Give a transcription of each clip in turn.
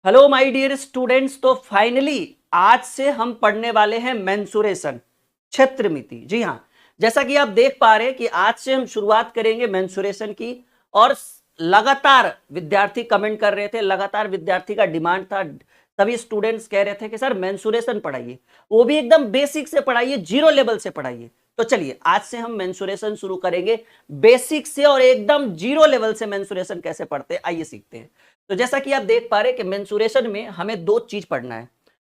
Hello my dear students. तो finally आज से हम पढ़ने वाले हैं मेंसुरेशन, क्षेत्रमिति। जी हाँ, जैसा कि आप देख पा रहे हैं कि आज से हम शुरुआत करेंगे मेंसुरेशन की। और लगातार विद्यार्थी कमेंट कर रहे थे, लगातार विद्यार्थी का डिमांड था, सभी स्टूडेंट्स कह रहे थे कि सर मेंसुरेशन पढ़ाइए, वो भी एकदम बेसिक से पढ़ाइए, जीरो लेवल से पढ़ाइए। तो चलिए आज से हम मेंसुरेशन शुरू करेंगे बेसिक से, और एकदम जीरो लेवल से मेंसुरेशन कैसे पढ़ते हैं आइए सीखते हैं। तो जैसा कि आप देख पा रहे हैं कि मेंसुरेशन में हमें दो चीज पढ़ना है।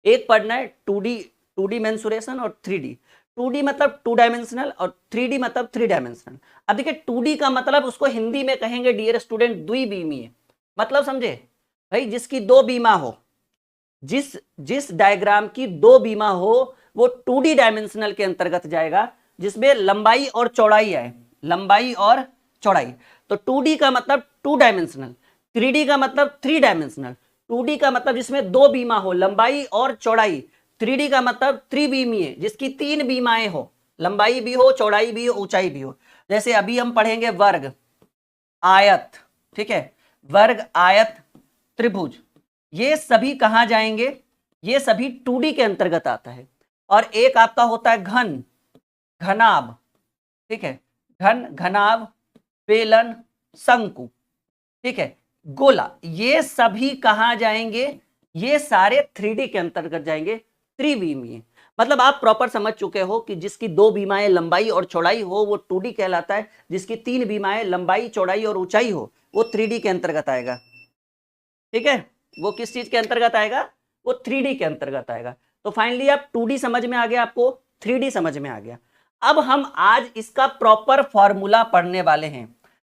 एक पढ़ना है टू डी मेंसुरेशन और 3D। 2D मतलब टू डायमेंशनल और 3D मतलब थ्री डायमेंशनल। अब देखिए 2D का मतलब उसको हिंदी में कहेंगे डियर स्टूडेंट द्विबीमीय। मतलब समझे भाई, जिसकी दो बीमा हो, जिस जिस डायग्राम की दो बीमा हो वो 2D डायमेंशनल के अंतर्गत जाएगा, जिसमें लंबाई और चौड़ाई है, लंबाई और चौड़ाई। तो 2D का मतलब टू डायमेंशनल, 3D का मतलब थ्री डायमेंशनल। 2D का मतलब जिसमें दो बीमा हो, लंबाई और चौड़ाई। 3D का मतलब त्रिबीमीय, जिसकी तीन बीमाएं हो, लंबाई भी हो, चौड़ाई भी हो, ऊंचाई भी हो। जैसे अभी हम पढ़ेंगे वर्ग, आयत, ठीक है, वर्ग, आयत, त्रिभुज, ये सभी कहां जाएंगे? ये सभी 2D के अंतर्गत आता है। और एक आपका होता है घन, घनाभ, ठीक है, घन, घनाभ, बेलन, शंकु, ठीक है, गोला, ये सभी कहां जाएंगे? ये सारे 3D के अंतर्गत जाएंगे, त्रिविमीय। मतलब आप प्रॉपर समझ चुके हो कि जिसकी दो बीमाएं लंबाई और चौड़ाई हो वो 2D कहलाता है, जिसकी तीन बीमाएं लंबाई, चौड़ाई और ऊंचाई हो वो 3D के अंतर्गत आएगा। ठीक है, वो किस चीज के अंतर्गत आएगा? वो 3D के अंतर्गत आएगा। तो फाइनली आप 2D समझ में आ गया, आपको 3D समझ में आ गया। अब हम आज इसका प्रॉपर फॉर्मूला पढ़ने वाले हैं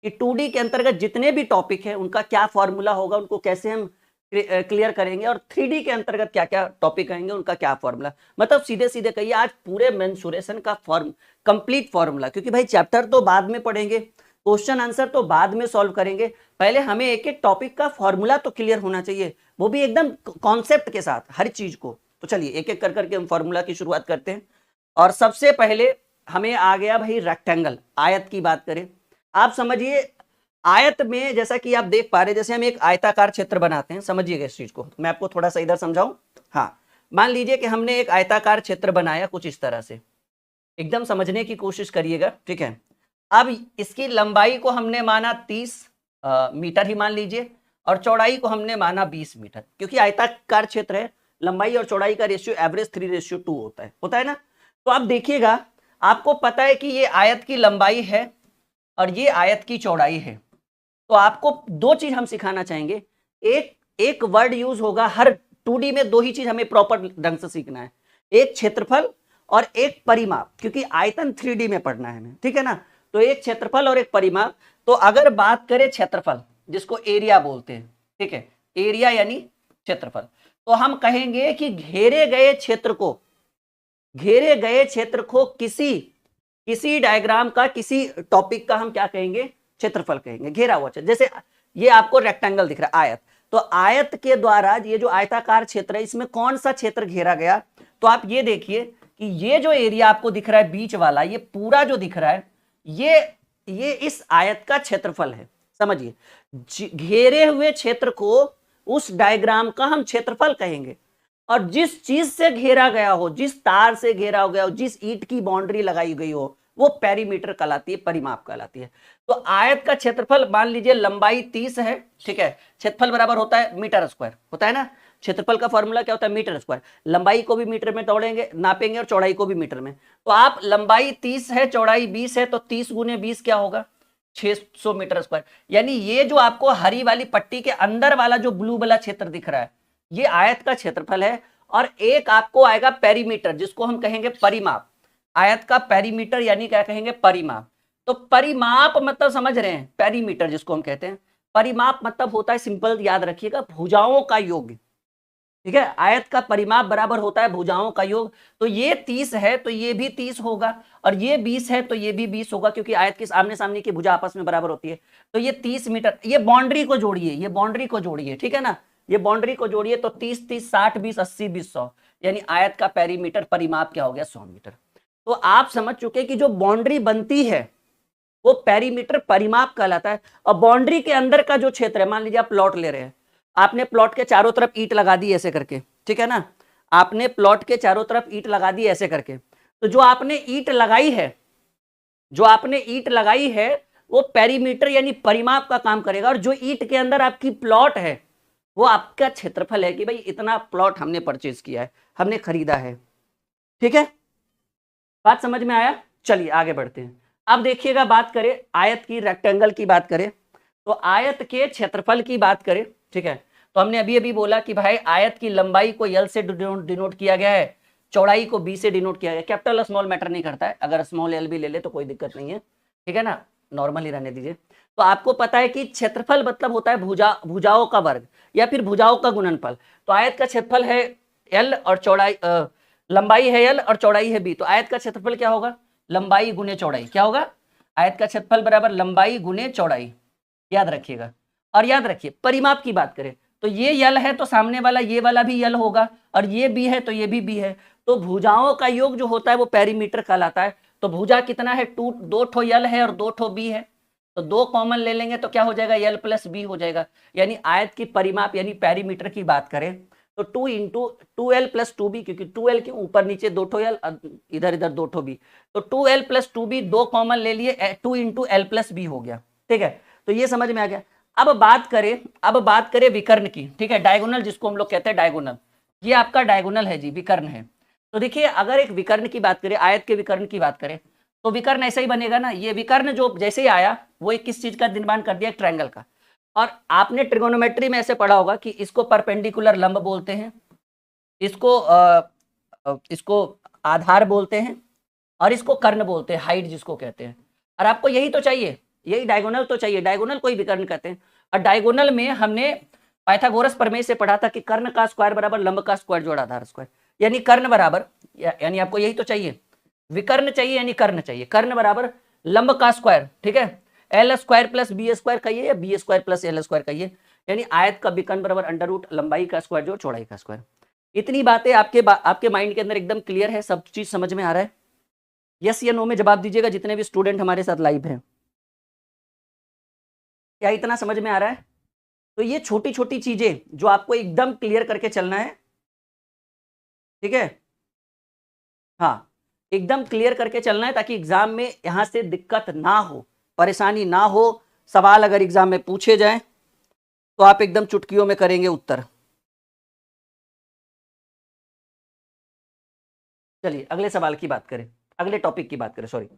कि 2D के अंतर्गत जितने भी टॉपिक है उनका क्या फॉर्मूला होगा, उनको कैसे हम क्लियर करेंगे, और 3D के अंतर्गत क्या क्या टॉपिक आएंगे उनका क्या फॉर्मूला। मतलब सीधे सीधे कहिए आज पूरे मेंसुरेशन का कंप्लीट फॉर्मूला, क्योंकि भाई चैप्टर तो बाद में पढ़ेंगे, क्वेश्चन आंसर तो बाद में सॉल्व करेंगे, पहले हमें एक एक टॉपिक का फॉर्मूला तो क्लियर होना चाहिए, वो भी एकदम कॉन्सेप्ट के साथ हर चीज को। तो चलिए एक एक कर करके हम फॉर्मूला की शुरुआत करते हैं। और सबसे पहले हमें आ गया भाई रेक्टेंगल, आयत की बात करें। आप समझिए आयत में जैसा कि आप देख पा रहे, जैसे हम एक आयताकार क्षेत्र बनाते हैं, समझिएगा इस चीज को, मैं आपको थोड़ा सा इधर समझाऊं। हाँ, मान लीजिए कि हमने एक आयताकार क्षेत्र बनाया कुछ इस तरह से, एकदम समझने की कोशिश करिएगा, ठीक है। अब इसकी लंबाई को हमने माना 30 मीटर ही मान लीजिए, और चौड़ाई को हमने माना 20 मीटर, क्योंकि आयताकार क्षेत्र है, लंबाई और चौड़ाई का रेशियो एवरेज 3:2 होता है ना। तो आप देखिएगा, आपको पता है कि ये आयत की लंबाई है और ये आयत की चौड़ाई है। तो आपको दो चीज हम सिखाना चाहेंगे। एक वर्ड यूज होगा हर 2D में, दो ही चीज हमें प्रॉपर ढंग से सीखना है, एक क्षेत्रफल और एक परिमाप, क्योंकि आयतन 3D में पढ़ना है हमें, ठीक है ना। तो एक क्षेत्रफल और एक परिमाप। तो अगर बात करें क्षेत्रफल, जिसको एरिया बोलते हैं, ठीक है, एरिया यानी क्षेत्रफल, तो हम कहेंगे कि घेरे गए क्षेत्र को किसी डायग्राम का, किसी टॉपिक का हम क्या कहेंगे? क्षेत्रफल कहेंगे, घेरा हुआ क्षेत्र। जैसे ये आपको रेक्टेंगल दिख रहा है, आयत, तो आयत के द्वारा ये जो आयताकार क्षेत्र है इसमें कौन सा क्षेत्र घेरा गया? तो आप ये देखिए कि ये जो एरिया आपको दिख रहा है बीच वाला, ये पूरा जो दिख रहा है, ये इस आयत का क्षेत्रफल है। समझिए, घेरे हुए क्षेत्र को उस डायग्राम का हम क्षेत्रफल कहेंगे, और जिस चीज से घेरा गया हो, जिस तार से घेरा गया हो, जिस ईंट की बाउंड्री लगाई गई हो, वो पेरीमीटर कहलाती है, परिमाप कहलाती है। तो आयत का क्षेत्रफल मान लीजिए लंबाई 30 है, ठीक है, क्षेत्रफल बराबर होता है मीटर स्क्वायर, होता है ना। क्षेत्रफल का फॉर्मूला क्या होता है? Meter square. लंबाई को भी मीटर में तोड़ेंगे, नापेंगे, और चौड़ाई को भी मीटर में। तो आप लंबाई 30 है, चौड़ाई 20 है, तो 30 गुने 20 क्या होगा? 600 मीटर स्क्वायर। यानी ये जो आपको हरी वाली पट्टी के अंदर वाला जो ब्लू वाला क्षेत्र दिख रहा है, ये आयत का क्षेत्रफल है। और एक आपको आएगा पेरीमीटर, जिसको हम कहेंगे परिमाप। आयत का पेरीमीटर यानी क्या कहेंगे? परिमाप। तो परिमाप मतलब समझ रहे हैं, पेरीमीटर जिसको हम कहते हैं, परिमाप मतलब होता है, सिंपल याद रखिएगा, भुजाओं का योग, ठीक है। आयत का परिमाप बराबर होता है भुजाओं का योग। तो ये 30 है तो ये भी 30 होगा, और ये 20 है तो ये भी 20 होगा, क्योंकि आयत की आमने सामने की भुजा आपस में बराबर होती है। तो ये 30 मीटर, ये बाउंड्री को जोड़िए, ये बाउंड्री को जोड़िए, ठीक है ना, ये बाउंड्री को जोड़िए, तो 30 30 60 20 80 20 100, यानी आयत का पेरीमीटर परिमाप क्या हो गया? 100 मीटर। तो आप समझ चुके कि जो बाउंड्री बनती है वो पेरीमीटर परिमाप कहलाता है। और बाउंड्री के अंदर का जो क्षेत्र है, मान लीजिए आप प्लॉट ले रहे हैं, आपने प्लॉट के चारों तरफ ईंट लगा दी ऐसे करके, ठीक है ना, आपने प्लॉट के चारों तरफ ईंट लगा दी ऐसे करके, तो जो आपने ईंट लगाई है, जो आपने ईंट लगाई है वो पेरीमीटर यानी परिमाप का काम करेगा, और जो ईंट के अंदर आपकी प्लॉट है वो आपका क्षेत्रफल है कि भाई इतना प्लॉट हमने परचेज किया है, हमने खरीदा है। ठीक है, बात समझ में आया? चलिए आगे बढ़ते हैं। अब देखिएगा, बात करें आयत की, रेक्टेंगल की बात करें, तो आयत के क्षेत्रफल की बात करें, ठीक है, तो हमने अभी अभी बोला कि भाई आयत की लंबाई को एल से डिनोट किया गया है, चौड़ाई को बी से डिनोट किया गया। कैपिटल और स्मॉल मैटर नहीं करता है, अगर स्मॉल एल भी ले ले तो कोई दिक्कत नहीं है, ठीक है ना, नॉर्मल ही रहने दीजिए। तो आपको पता है कि क्षेत्रफल मतलब होता है भुजाओं का वर्ग या फिर भुजाओं का गुणनफल। तो आयत का क्षेत्रफल है एल और चौड़ाई, लंबाई है एल और चौड़ाई है बी, तो आयत का क्षेत्रफल क्या होगा? लंबाई गुने चौड़ाई। क्या होगा? आयत का क्षेत्रफल बराबर लंबाई गुने चौड़ाई, याद रखिएगा। और याद रखिए परिमाप की बात करें तो ये यल है तो सामने वाला ये वाला भी यल होगा, और ये बी है तो ये भी बी है, तो भुजाओं का योग जो होता है वो पेरीमीटर कहलाता है। तो भुजा कितना है? दो ठो यल है और दो ठो बी है, तो दो कॉमन ले लेंगे तो क्या हो जाएगा? यल प्लस बी हो जाएगा। यानी आयत की परिमाप यानी पेरीमीटर की बात करें तो 2 इंटू 2L प्लस 2B, क्योंकि 2L के ऊपर नीचे दो ठो यल, इधर इधर दो ठो बी, तो 2L प्लस 2B, दो कॉमन ले लिए, 2 इंटू L प्लस बी हो गया। ठीक है, तो ये समझ में आ गया। अब बात करें विकर्ण की, ठीक है, डायगोनल जिसको हम लोग कहते हैं डायगोनल, ये आपका डायगोनल है जी, विकर्ण है। तो देखिए अगर एक विकर्ण की बात करें, आयत के विकर्ण की बात करें, तो विकर्ण ऐसा ही बनेगा ना। ये विकर्ण जो जैसे ही आया वो एक किस चीज का निर्माण कर दिया? ट्रायंगल का। और आपने ट्रिगोनोमेट्री में ऐसे पढ़ा होगा कि इसको परपेंडिकुलर लंब बोलते हैं, इसको आधार बोलते हैं, और इसको कर्ण बोलते हैं, हाइट जिसको कहते हैं। और आपको यही तो चाहिए, यही डायगोनल तो चाहिए, डायगोनल को ही विकर्ण कहते हैं। और डायगोनल में हमने पाइथागोरस प्रमेय से पढ़ा था कि कर्ण का स्क्वायर बराबर लंब का स्क्वायर जोड़ आधार स्क्वायर, यानी कर्ण बराबर, यानी आपको यही तो चाहिए, विकर्ण चाहिए यानी कर्ण चाहिए, कर्ण बराबर लंब का स्क्वायर, ठीक है, L square plus B square कहिए या B square plus L square कहिए, यानी आयत का विकर्ण बराबर अंडर रूट लंबाई का स्क्वायर जोड़ चौड़ाई का स्क्वायर। इतनी बातें आपके माइंड के अंदर एकदम क्लियर है, सब चीज समझ में आ रहा है? यस या नो में जवाब दीजिएगा जितने भी स्टूडेंट हमारे साथ लाइव हैं। क्या इतना समझ में आ रहा है? तो ये छोटी छोटी चीजें जो आपको एकदम क्लियर करके चलना है, ठीक है, हाँ, एकदम क्लियर करके चलना है ताकि एग्जाम में यहां से दिक्कत ना हो, परेशानी ना हो। सवाल अगर एग्जाम में पूछे जाए तो आप एकदम चुटकियों में करेंगे उत्तर। चलिए अगले सवाल की बात करें, अगले टॉपिक की बात करें, सॉरी।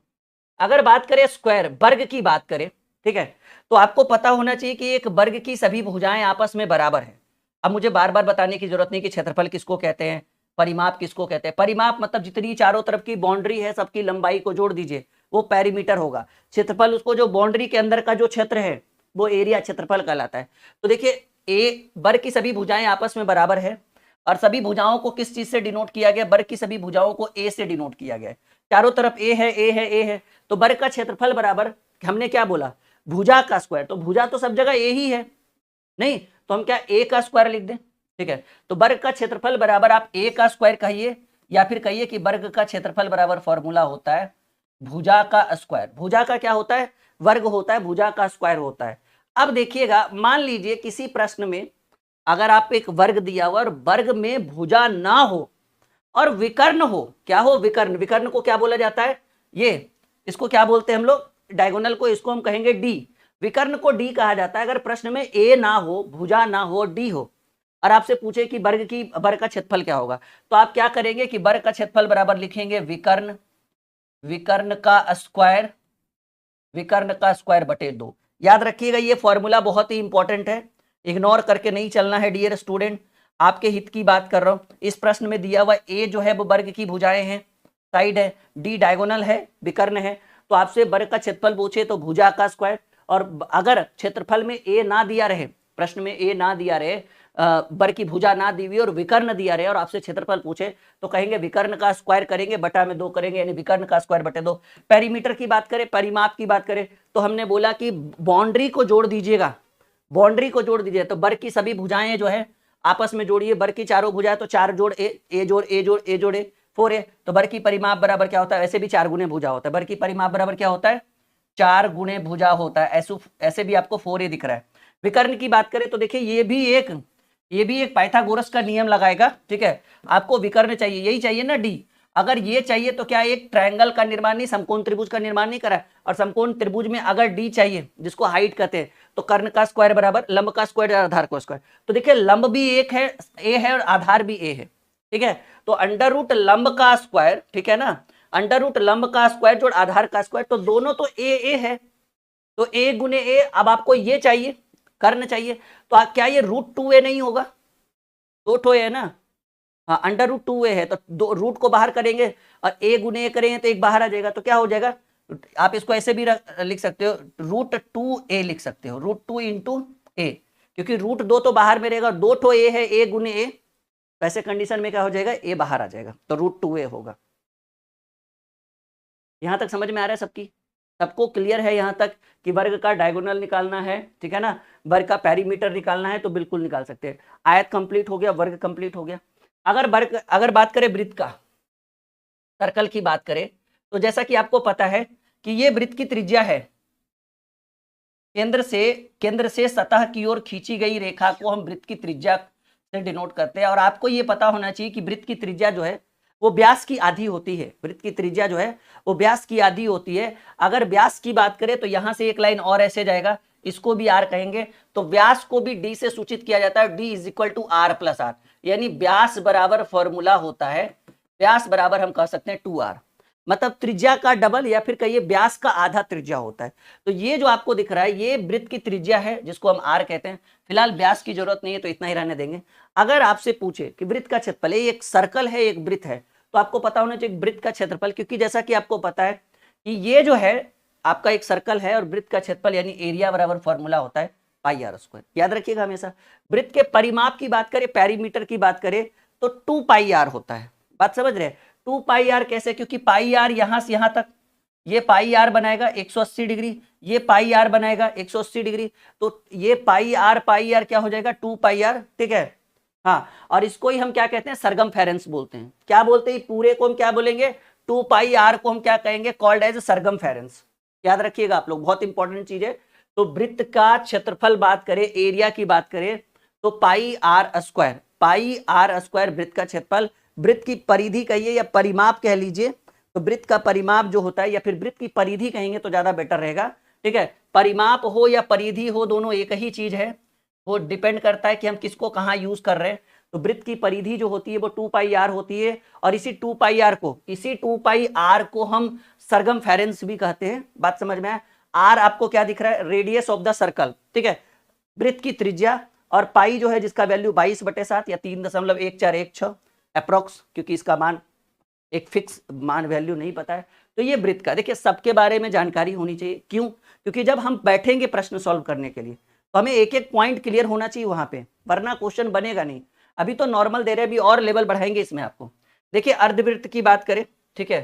अगर बात करें स्क्वायर वर्ग की बात करें, ठीक है, तो आपको पता होना चाहिए कि एक वर्ग की सभी भुजाएं आपस में बराबर है। अब मुझे बार बार बताने की जरूरत नहीं कि क्षेत्रफल किसको कहते हैं, परिमाप किसको कहते हैं। परिमाप मतलब जितनी चारों तरफ की बाउंड्री है सबकी लंबाई को जोड़ दीजिए, वो पेरीमीटर होगा। क्षेत्रफल उसको जो बाउंड्री के अंदर का जो क्षेत्र है वो एरिया क्षेत्रफल कहलाता है। तो देखिए ए वर्ग की सभी भुजाएं आपस में बराबर है, और सभी भुजाओं को किस चीज से डिनोट किया गया? वर्ग की सभी भुजाओं को ए से डिनोट किया गया है। चारों तरफ ए है, ए है, ए है, तो वर्ग का क्षेत्रफल बराबर, हमने क्या बोला? भुजा का स्क्वायर। तो भुजा तो सब जगह ए ही है, नहीं तो हम क्या ए का स्क्वायर लिख दें, ठीक है। तो वर्ग का क्षेत्रफल बराबर आप ए का स्क्वायर कहिए, या फिर कहिए कि वर्ग का क्षेत्रफल बराबर फॉर्मूला होता है भुजा का स्क्वायर। भुजा का क्या होता है? वर्ग होता है, भुजा का स्क्वायर होता है। अब देखिएगा, मान लीजिए किसी प्रश्न में अगर आप एक वर्ग दिया हुआ और वर्ग में भुजा ना हो और विकर्ण हो, क्या हो? विकर्ण। विकर्ण को क्या बोला जाता है? ये, इसको क्या बोलते हैं हम लोग? डायगोनल को इसको हम कहेंगे डी। विकर्ण को डी कहा जाता है अगर प्रश्न में ए ना हो, भुजा ना हो, डी हो, और आपसे पूछे कि वर्ग का क्षेत्रफल क्या होगा, तो आप क्या करेंगे कि वर्ग का क्षेत्रफल बराबर लिखेंगे विकर्ण, विकर्ण का स्क्वायर, विकर्ण का स्क्वायर बटे 2। याद रखिएगा ये फॉर्मूला बहुत ही इंपॉर्टेंट है, इग्नोर करके नहीं चलना है डियर स्टूडेंट, आपके हित की बात कर रहा हूं। इस प्रश्न में दिया हुआ ए जो है वो वर्ग की भुजाएं हैं, साइड है, डी डायगोनल है, विकर्ण है, तो आपसे वर्ग का क्षेत्रफल पूछे तो भुजा का स्क्वायर। और अगर क्षेत्रफल में ए ना दिया रहे, प्रश्न में ए ना दिया रहे, वर्ग की भुजा ना दी हुई और विकर्ण दिया रहे और आपसे क्षेत्रफल पूछे तो कहेंगे विकर्ण का स्क्वायर करेंगे, बटा में 2 करेंगे, यानी विकर्ण का स्क्वायर बटे 2। पेरीमीटर की बात करें, परिमाप की बात करें, तो हमने बोला कि बाउंड्री को जोड़ दीजिएगा, बाउंड्री को जोड़ दीजिए। तो वर्ग की सभी भुजाएं जो है आपस में जोड़िए, वर्ग की चारों भुजाएं, तो 4 जोड़ ए, ए जोड़ ए जोड़ ए जोड़े 4a, तो वर्ग की परिमाप बराबर क्या होता है? ऐसे भी 4 गुणे भुजा होता है, वर्ग की परिमाप बराबर क्या होता है? 4 गुणे भुजा होता है। ऐसे भी आपको 4a दिख रहा है। विकर्ण की बात करें तो देखिए ये भी एक पाइथागोरस का नियम लगाएगा, ठीक है। आपको विकर्ण चाहिए, यही चाहिए ना डी। अगर ये चाहिए तो क्या एक ट्रायंगल का निर्माण नहीं, समकोण त्रिभुज का निर्माण नहीं करा, और समकोण त्रिभुज में अगर डी चाहिए जिसको हाइट कहते हैं, तो कर्ण का स्क्वायर बराबर लंब का स्क्वायर आधार का स्क्वायर। तो देखिए लंब भी एक है, ए है, और आधार भी ए है, ठीक है। तो अंडर रूट लंब का स्क्वायर, ठीक है ना, अंडर रूट लंब का स्क्वायर जोड़ आधार का स्क्वायर, तो दोनों तो ए है, तो ए गुने ए। अब आपको ये चाहिए, कर्ण चाहिए, तो क्या ये √2a नहीं होगा? दो ठो है ना, हाँ, अंडर रूट 2a है, तो दो रूट को बाहर करेंगे और a गुने a करेंगे तो एक बाहर आ जाएगा, तो क्या हो जाएगा? आप इसको ऐसे भी लिख सकते हो, √2a लिख सकते हो, √2 इंटू ए, क्योंकि √2 तो बाहर में रहेगा, दो ठो a है, a गुने a, वैसे कंडीशन में क्या हो जाएगा? a बाहर आ जाएगा, तो √2a होगा। यहां तक समझ में आ रहा है सबकी? सबको क्लियर है यहां तक कि वर्ग का डायगोनल निकालना है, ठीक है ना, वर्ग का पेरीमीटर निकालना है, तो बिल्कुल निकाल सकते हैं। आयत कंप्लीट हो गया, वर्ग कंप्लीट हो गया। अगर बात करें वृत्त का, सर्कल की बात करें, तो जैसा कि आपको पता है कि ये वृत्त की त्रिज्या है, केंद्र से सतह की ओर खींची गई रेखा को हम वृत्त की त्रिज्या से डिनोट करते हैं। और आपको ये पता होना चाहिए कि वृत्त की त्रिज्या जो है वो व्यास की आधी होती है, वृत्त की त्रिज्या जो है वो व्यास की आधी होती है। अगर व्यास की बात करें तो यहां से एक लाइन और ऐसे जाएगा, इसको भी आर कहेंगे, तो व्यास को भी डी से सूचित किया जाता है, D is equal to R plus R, यानी व्यास बराबर फॉर्मूला होता है, व्यास बराबर हम कह सकते हैं 2r, मतलब त्रिज्या का डबल या फिर कहिए व्यास का आधा त्रिज्या होता है। तो ये जो आपको दिख रहा है ये वृत्त की त्रिज्या है जिसको हम आर कहते हैं। फिलहाल व्यास की जरूरत नहीं है तो इतना ही रहने देंगे। अगर आपसे पूछे कि वृत्त का क्षेत्रफल, एक सर्कल है एक वृत्त है, तो आपको पता होना चाहिए वृत्त का क्षेत्रफल, क्योंकि जैसा कि आपको पता है कि ये जो है आपका एक सर्कल है और वृत्त का क्षेत्रफल यानी एरिया बराबर फॉर्मूला होता है पाई आर स्क्वायर, याद रखिएगा हमेशा। वृत्त के परिमाप की बात करें, पेरीमीटर की बात करें, तो 2 पाई आर होता है, बात समझ रहे हैं? 2 पाई आर कैसे? क्योंकि पाई आर यहां से यहां तक, ये पाई आर बनाएगा 180 डिग्री, ये पाई आर बनाएगा 180 डिग्री, तो ये पाई आर क्या हो जाएगा? 2 पाई आर, ठीक है। हाँ, और इसको ही हम क्या कहते हैं? सरगमफेरेंस बोलते हैं। क्या बोलते हैं? पूरे को हम क्या बोलेंगे? 2 पाई आर को हम क्या कहेंगे? Called as circumference. याद रखिएगा आप लोग, बहुत इंपॉर्टेंट चीज है। तो वृत्त का क्षेत्रफल बात करें, एरिया की बात करें, तो पाई आर स्क्वायर वृत्त का क्षेत्रफल। वृत्त की परिधि कहिए या परिमाप कह लीजिए, तो वृत्त का परिमाप जो होता है, या फिर वृत्त की परिधि कहेंगे तो ज्यादा बेटर रहेगा, ठीक है। परिमाप हो या परिधि हो, दोनों एक ही चीज है, वो डिपेंड करता है कि हम किसको कहाँ यूज कर रहे हैं। तो वृत्त की परिधि जो होती है वो 2 पाई आर होती है, और इसी 2 पाई आर को हम सरगमफेरेंस भी कहते हैं। बात समझ में आया? आर आपको क्या दिख रहा है? रेडियस ऑफ द सर्कल, ठीक है, वृत्त की त्रिज्या, और पाई जो है जिसका वैल्यू 22/7 या 3.1416 अप्रोक्स, क्योंकि इसका मान एक फिक्स मान वैल्यू नहीं पता है। तो ये वृत्त का देखिए सबके बारे में जानकारी होनी चाहिए। क्यों? क्योंकि जब हम बैठेंगे प्रश्न सॉल्व करने के लिए तो हमें एक एक पॉइंट क्लियर होना चाहिए वहां पे, वरना क्वेश्चन बनेगा नहीं। अभी तो नॉर्मल दे रहे हैं, अभी और लेवल बढ़ाएंगे इसमें आपको। देखिए अर्धवृत्त की बात करें, ठीक है,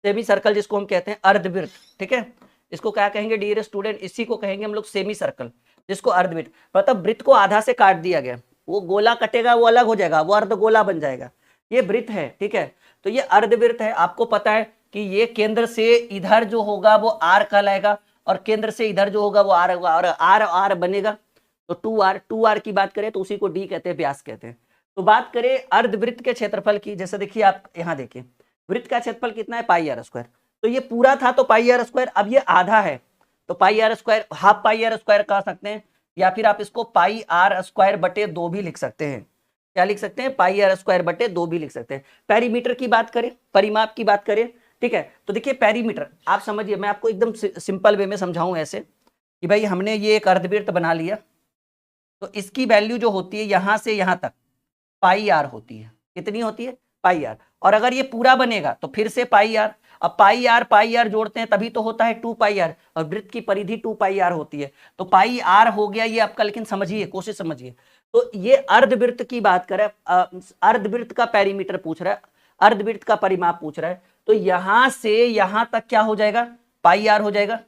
सेमी सर्कल जिसको हम कहते हैं अर्धवृत्त, ठीक है, इसको क्या कहेंगे डियर स्टूडेंट? इसी को कहेंगे हम लोग सेमी सर्कल, जिसको अर्धवृत्त, मतलब वृत्त को आधा से काट दिया गया, वो गोला कटेगा वो अलग हो जाएगा, वो अर्धगोला बन जाएगा, ये वृत्त है, ठीक है। तो ये अर्धवृत्त है। आपको पता है कि ये केंद्र से इधर जो होगा वो आर कहलाएगा, और केंद्र से इधर जो होगा वो आर होगा, और आर बनेगा तो 2r की बात करें तो उसी को डी कहते हैं, व्यास कहते हैं। तो बात करें अर्धवृत्त के क्षेत्रफल की, जैसे देखिए आप यहाँ देखिए वृत्त का क्षेत्रफल कितना है? Pi r square. तो ये पूरा था तो पाई आर स्क्वायर, अब ये आधा है तो pi r square, half pi r square कह सकते हैं, या फिर आप इसको पाई आर स्क्वायर बटे 2 भी लिख सकते हैं। क्या लिख सकते हैं? पाई आर स्क्वायर बटे 2 भी लिख सकते हैं। पेरीमीटर की बात करें, परिमाप की बात करें, ठीक है, तो देखिए पेरीमीटर आप समझिए, मैं आपको एकदम सिंपल वे में समझाऊं ऐसे कि भाई हमने ये एक अर्धवृत्त बना लिया, तो इसकी वैल्यू जो होती है यहां से यहां तक पाई आर होती है। कितनी होती है? Pi are. और अगर ये पूरा बनेगा तो फिर से पाई आर, अब पाई आर जोड़ते हैं तभी तो होता है 2 पाई आर, और वृत्त की परिधि 2 पाई आर होती है, तो पाई आर हो गया ये आपका। लेकिन समझिए, कोशिश समझिए, तो ये अर्धवृत्त की बात करें, अर्धवृत्त का पेरीमीटर पूछ रहा है, अर्धवृत्त का परिमाप पूछ रहा है, तो यहां से यहां तक क्या हो जाएगा? पाई आर हो जाएगा,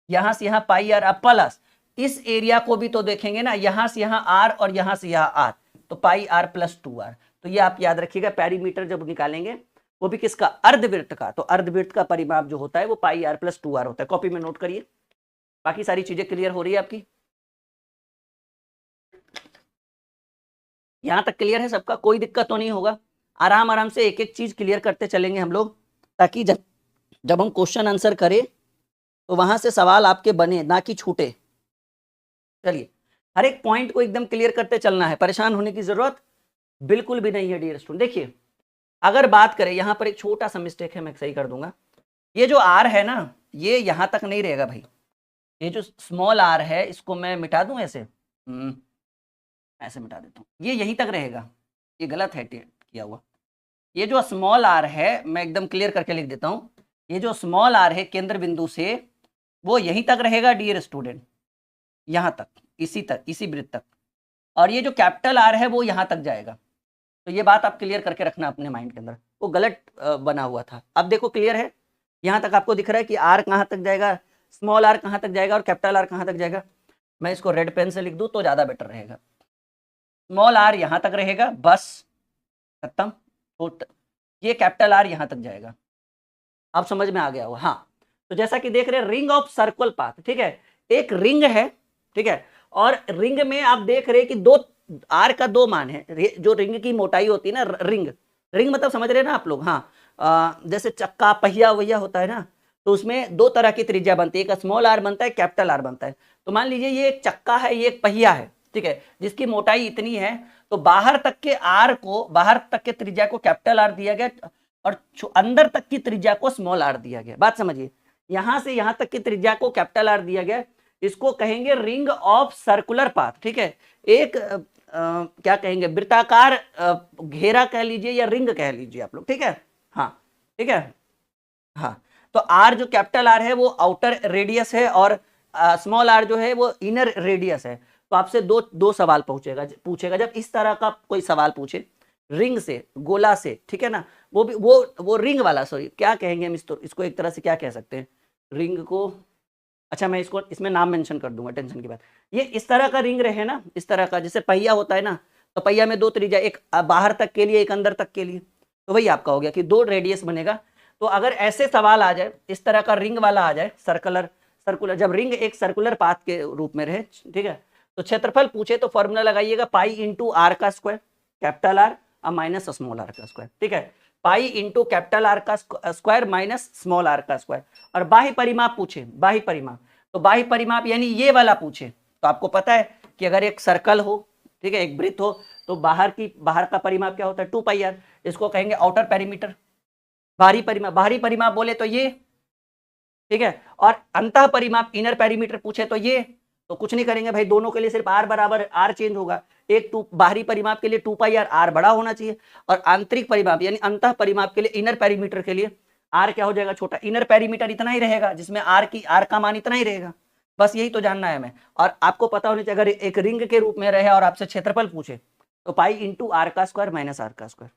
यहां से यहां पाई आर, प्लस इस एरिया को भी तो देखेंगे ना, यहां से यहां आर और यहां से यहां आर, तो पाई आर प्लस 2r। तो ये आप याद रखिएगा, पेरीमीटर जब निकालेंगे वो भी किसका? अर्धवृत्त का, तो अर्धवृत्त का परिमाप जो होता है वो पाई आर प्लस 2r होता है। कॉपी में नोट करिए। बाकी सारी चीजें क्लियर हो रही है आपकी? यहां तक क्लियर है सबका? कोई दिक्कत तो नहीं होगा? आराम आराम से एक एक चीज क्लियर करते चलेंगे हम लोग, ताकि जब हम क्वेश्चन आंसर करें तो वहां से सवाल आपके बने, ना कि छूटे। चलिए, हर एक पॉइंट को एकदम क्लियर करते चलना है, परेशान होने की जरूरत बिल्कुल भी नहीं है डियर स्टूडेंट। देखिए, अगर बात करें, यहां पर एक छोटा सा मिस्टेक है, मैं सही कर दूंगा। ये जो आर है ना, ये यहां तक नहीं रहेगा भाई। ये जो स्मॉल आर है, इसको मैं मिटा दूं ऐसे, ऐसे मिटा देता हूं, ये यहीं तक रहेगा। ये गलत है किया हुआ। ये जो स्मॉल आर है, मैं एकदम क्लियर करके लिख देता हूं, ये जो स्मॉल आर है केंद्र बिंदु से, वो यहीं तक रहेगा डियर स्टूडेंट, यहां तक, इसी वृत्त तक। और ये जो कैपिटल आर है वो यहां तक जाएगा। तो ये बात आप क्लियर करके रखना अपने माइंड के अंदर, वो गलत बना हुआ था। अब देखो क्लियर है, यहां तक आपको दिख रहा है कि आर कहां तक जाएगा, स्मॉल आर कहां तक जाएगा और कैपिटल आर कहां तक जाएगा। मैं इसको रेड पेन से लिख दूं तो ज्यादा बेटर रहेगा। स्मॉल आर यहां तक रहेगा, बस खत्म। तो ये कैपिटल आर यहां तक जाएगा। आप समझ में आ गया हो? हाँ, तो जैसा कि देख रहे हैं, रिंग ऑफ सर्कुलर पाथ, ठीक है, एक रिंग है, ठीक है, और रिंग में आप देख रहे हैं कि दो आर का दो मान है। जो रिंग की मोटाई होती है ना, रिंग रिंग मतलब समझ रहे हैं ना आप लोग? हाँ, जैसे चक्का पहिया वहिया होता है ना, तो उसमें दो तरह की त्रिज्या बनती है, एक स्मॉल आर बनता है, कैपिटल आर बनता है। तो मान लीजिए ये एक चक्का है, ये एक पहिया है, ठीक है, जिसकी मोटाई इतनी है, तो बाहर तक के आर को, बाहर तक के त्रिज्या को कैपिटल आर दिया गया, और अंदर तक की त्रिज्या को स्मॉल आर दिया गया। बात समझिए, यहां से यहां तक की त्रिज्या को कैपिटल आर दिया गया, इसको कहेंगे रिंग ऑफ सर्कुलर पाथ, ठीक है। एक क्या कहेंगे, वृत्ताकार घेरा कह लीजिए या रिंग कह लीजिए आप लोग, ठीक है। हाँ, ठीक है। हाँ, तो आर जो कैपिटल आर है वो आउटर रेडियस है, और स्मॉल आर जो है वो इनर रेडियस है। तो आपसे दो सवाल पूछेगा जब इस तरह का कोई सवाल पूछे, रिंग से, गोला से, ठीक है ना, वो भी वो रिंग वाला, सॉरी क्या कहेंगे हम इसको एक तरह से क्या कह सकते हैं रिंग को। अच्छा, मैं इसको इसमें नाम मेंशन कर दूंगा, टेंशन की बात। ये इस तरह का रिंग रहे ना, इस तरह का, जैसे पहिया होता है ना, तो पहिया में दो त्रिज्या, एक बाहर तक के लिए, एक अंदर तक के लिए, तो वही आपका हो गया कि दो रेडियस बनेगा। तो अगर ऐसे सवाल आ जाए, इस तरह का रिंग वाला आ जाए, सर्कुलर, जब रिंग एक सर्कुलर पाथ के रूप में रहे, ठीक है, तो क्षेत्रफल पूछे तो फॉर्मूला लगाइएगा पाई इंटू आर का स्क्वायर, कैपिटल आर और माइनस स्मॉल आर का स्क्वायर, ठीक है, पाई इंटू कैपिटल आर का स्क्वायर माइनस स्मॉल आर का स्क्वायर। और बाह्य परिमाप पूछे, बाह्य परिमाप, तो बाह्य परिमाप यानी ये वाला पूछे, तो आपको पता है कि अगर एक सर्कल हो, ठीक है, एक वृत्त हो, तो बाहर का परिमाप क्या होता है, 2 पाई आर, इसको कहेंगे आउटर पेरीमीटर। बाहरी परिमाप बोले तो ये, ठीक है, और अंतः परिमाप, इनर पेरीमीटर पूछे तो ये। तो कुछ नहीं करेंगे भाई, दोनों के लिए सिर्फ आर बराबर आर चेंज होगा। एक बाहरी परिमाप के लिए 2 पाई आर बड़ा होना चाहिए, और आंतरिक परिमाप यानी अंतः परिमाप के लिए, इनर पेरीमीटर के लिए आर क्या हो जाएगा, छोटा। इनर पेरीमीटर इतना ही रहेगा, जिसमें आर का मान इतना ही रहेगा। बस यही तो जानना है हमें। और आपको पता होना चाहिए, अगर एक रिंग के रूप में रहे और आपसे क्षेत्रफल पूछे, तो पाई इंटू आर का स्क्वायर माइनस आर का स्क्वायर,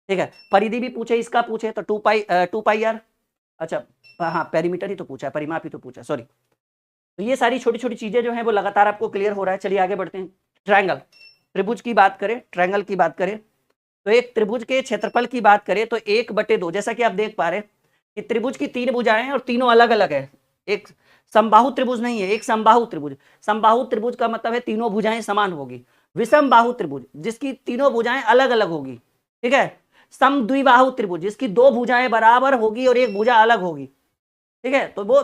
ठीक है। परिधि भी पूछे, इसका पूछे तो 2 पाई आर। अच्छा हाँ, पेरीमीटर ही तो पूछा है, परिमाप ही तो पूछा, सॉरी। तो ये सारी छोटी छोटी चीजें जो है वो लगातार आपको क्लियर हो रहा है। चलिए आगे बढ़ते हैं। ट्रायंगल, त्रिभुज की बात करें, ट्रायंगल की बात करें, तो एक त्रिभुज के क्षेत्रफल की बात करें तो 1/2, जैसा कि आप देख पा रहे हैं कि त्रिभुज की 3 भुजाएं हैं और तीनों अलग अलग है। एक समबाहु त्रिभुज नहीं है, एक समबाहु त्रिभुज। समबाहु त्रिभुज का मतलब है तीनों भुजाएं समान होगी। विषम बाहु त्रिभुज, जिसकी तीनों भुजाएं अलग अलग होगी, ठीक है। समद्विबाहु त्रिभुज, जिसकी 2 भुजाएं बराबर होगी और एक भुजा अलग होगी, ठीक है। तो वो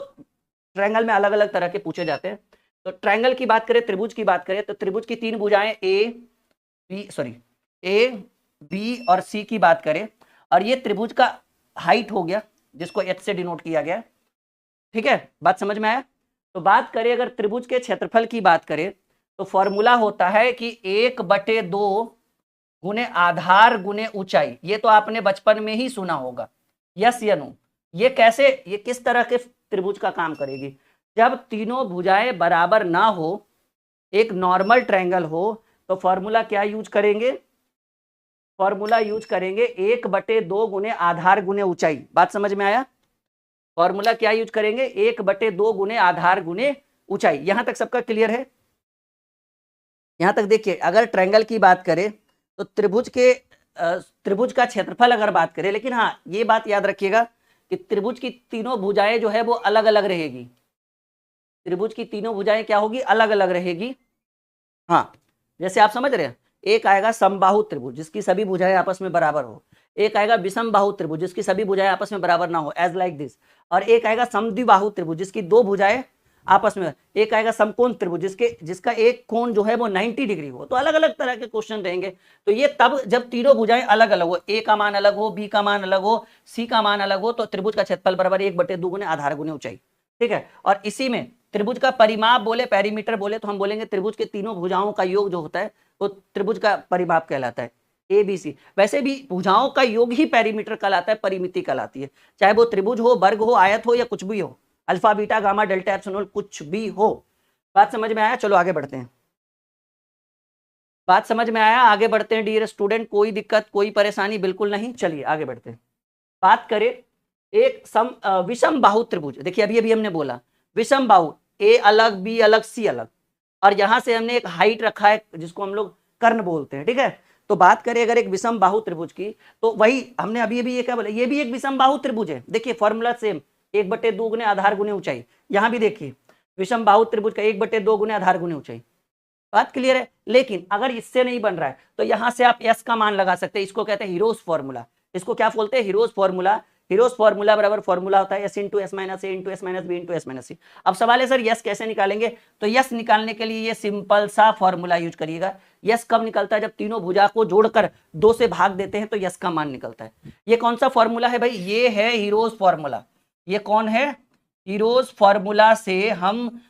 ट्रायंगल में अलग अलग तरह के पूछे जाते हैं। तो ट्रायंगल की बात करें, त्रिभुज की बात करें, तो त्रिभुज की 3 भुजाएं ए बी और सी की बात करें, और ये त्रिभुज का हाइट हो गया, जिसको एच से डिनोट किया गया, ठीक है। बात समझ में आया? तो बात करें अगर त्रिभुज के क्षेत्रफल की बात करें, तो फॉर्मूला होता है कि 1/2 गुने आधार गुने ऊंचाई। ये तो आपने बचपन में ही सुना होगा, यस या नो? ये कैसे, ये किस तरह के त्रिभुज का काम करेगी? जब तीनों भुजाएं बराबर ना हो, एक नॉर्मल ट्रायंगल हो, तो फॉर्मूला क्या यूज करेंगे? फॉर्मूला यूज करेंगे 1/2 गुने आधार गुने ऊंचाई। बात समझ में आया? फॉर्मूला क्या यूज करेंगे? 1/2 गुने आधार गुने ऊंचाई। यहां तक सबका क्लियर है? यहां तक देखिए, अगर ट्रायंगल की बात करें तो त्रिभुज का क्षेत्रफल अगर बात करें, लेकिन हाँ ये बात याद रखिएगा कि त्रिभुज की तीनों भुजाएं जो है वो अलग अलग रहेगी। त्रिभुज की तीनों भुजाएं क्या होगी? अलग अलग रहेगी। हाँ, जैसे आप समझ रहे हैं, एक आएगा समबाहु त्रिभुज जिसकी सभी भुजाएं आपस में बराबर हो, एक आएगा विषम बाहु त्रिभुज जिसकी सभी भुजाएं आपस में बराबर ना हो, एज लाइक दिस, और एक आएगा समद्विबाहु त्रिभुज जिसकी दो भुजाएं आपस में, एक आएगा समकोण त्रिभुज जिसका एक कोण जो है वो 90 डिग्री हो। तो अलग अलग तरह के क्वेश्चन रहेंगे। तो ये तब जब तीनों भुजाएं अलग अलग हो, ए का मान अलग हो, बी का मान अलग हो, सी का मान अलग हो, तो त्रिभुज का क्षेत्रफल बराबर 1/2 गुने आधार गुने ऊंचाई। ठीक है, और इसी में त्रिभुज का परिमाप बोले, पेरीमीटर बोले, तो हम बोलेंगे त्रिभुज के तीनों भुजाओं का योग जो होता है वो त्रिभुज का परिमाप कहलाता है, ए बी सी। वैसे भी भुजाओं का योग ही पेरीमीटर कहलाता है, परिमिति कहलाती है, चाहे वो त्रिभुज हो, वर्ग हो, आयत हो या कुछ भी हो, alpha beta gamma delta epsilon कुछ भी हो। बात समझ में आया? चलो आगे बढ़ते हैं। बात समझ में आया? आगे बढ़ते हैं डियर स्टूडेंट, कोई दिक्कत कोई परेशानी बिल्कुल नहीं। चलिए आगे बढ़ते हैं। बात करें एक विषम बाहु त्रिभुज। देखिए अभी अभी हमने बोला विषम बाहु, ए अलग, बी अलग, सी अलग, और यहां से हमने एक हाइट रखा है जिसको हम लोग कर्ण बोलते हैं। ठीक है, तो बात करें अगर एक विषम बाहु त्रिभुज की, तो वही हमने अभी अभी ये क्या बोला, ये भी एक विषम बाहु त्रिभुज है। देखिए फॉर्मूला सेम, 1/2 गुने आधार गुने ऊंचाई। यहां भी देखिए विषम बाहु त्रिभुज का 1/2 गुने आधार गुने ऊंचाई। बात क्लियर है? लेकिन अगर इससे नहीं बन रहा है तो यहां से आप एस का मान लगा सकते हैं, इसको कहते हैं हीरोज फॉर्मूला। इसको क्या बोलते हैं? Hero's formula. हीरोज फॉर्मूला बराबर फॉर्मूला होता है s into S minus a into S minus b into S minus c. अब सवाल है सर यस कैसे निकालेंगे? तो यस निकालने के लिए ये सिंपल सा फॉर्मूला यूज करिएगा। यस कब निकलता है? जब तीनों भुजा को जोड़कर 2 से भाग देते हैं तो यस का मान निकलता है। ये कौन सा फॉर्मूला है भाई? ये है हीरोज फॉर्मूला। ये कौन है? हीरोज फॉर्मूला से हम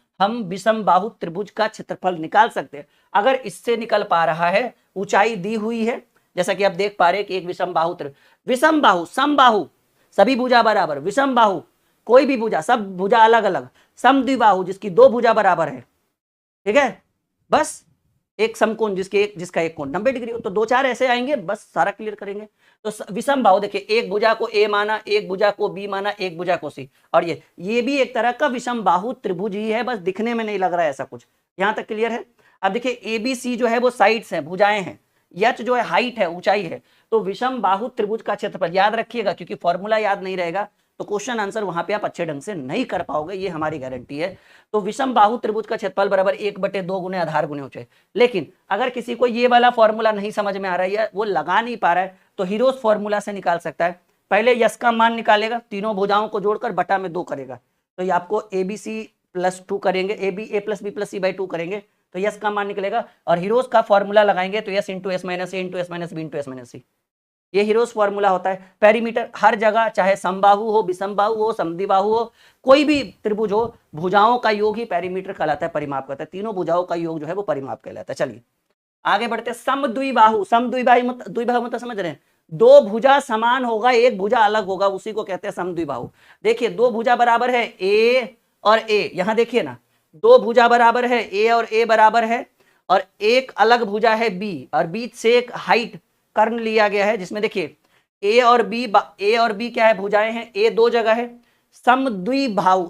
विषम बाहु त्रिभुज का क्षेत्रफल निकाल सकते हैं। अगर इससे निकल पा रहा है, ऊंचाई दी हुई है, जैसा कि आप देख पा रहे हैं कि एक विषम बाहु त्रिभुज, विषम बाहु, समबाहु सभी भुजा बराबर, विषम बाहु कोई भी भुजा, सब भुजा अलग अलग, समद्विबाहु जिसकी दो भुजा बराबर है। ठीक है, बस एक समकोण जिसका एक कोण 90 डिग्री हो, तो 2-4 ऐसे आएंगे, बस सारा क्लियर करेंगे। तो विषम बाहु देखिए, एक भुजा को ए माना, एक भुजा को बी माना, एक भुजा को सी, और ये भी एक तरह का विषम बाहु त्रिभुज ही है, बस दिखने में नहीं लग रहा है ऐसा कुछ। यहां तक क्लियर है? अब देखिए ए बी सी जो है वो साइड्स हैं, भुजाएं हैं, एच जो है हाइट है, ऊंचाई है। तो विषम बाहु त्रिभुज का क्षेत्रफल याद रखिएगा, क्योंकि फॉर्मूला याद नहीं रहेगा तो क्वेश्चन आंसर वहां पे आप अच्छे ढंग से नहीं कर पाओगे, ये हमारी गारंटी है। तो विषम बाहु त्रिभुज का क्षेत्रफल बराबर 1/2 गुने आधार गुने ऊंचाई। लेकिन अगर किसी को ये वाला फॉर्मूला नहीं समझ में आ रहा है, वो लगा नहीं पा रहा है, तो हीरोज फॉर्मूला से निकाल सकता है। पहले यस का मान निकालेगा, तीनों भुजाओं को जोड़कर बटा में 2 करेगा, तो ये आपको ABC + 2 करेंगे, A + B + C/2 करेंगे, तो यस का मान निकलेगा। और हीरोज का फॉर्मूला लगाएंगे तो s into S minus a into S minus b into S minus c, ये हीरोज फॉर्मूला होता है। पेरीमीटर हर जगह, चाहे समबाहु हो, विषमबाहु हो, समद्विबाहु हो, कोई भी त्रिभुज हो, भुजाओं का योग ही पेरीमीटर कहलाता है, परिमाप कहलाता है। तीनों भुजाओं का योग जो है वो परिमाप कहलाता है। चलिए आगे बढ़ते हैं। समद्विबाहु, द्विबाहु मतलब समझ रहे हैं, दो भुजा समान होगा, एक भुजा अलग होगा, उसी को कहते हैं समद्विबाहु। देखिए दो भुजा बराबर है ए और ए, यहां देखिए ना, दो भुजा बराबर है ए और ए बराबर है, और एक अलग भुजा है बी, और बीच से एक हाइट कर्ण लिया गया है, जिसमें देखिए ए और बी क्या है? भुजाएं हैं, ए 2 जगह है। समद्विबाहु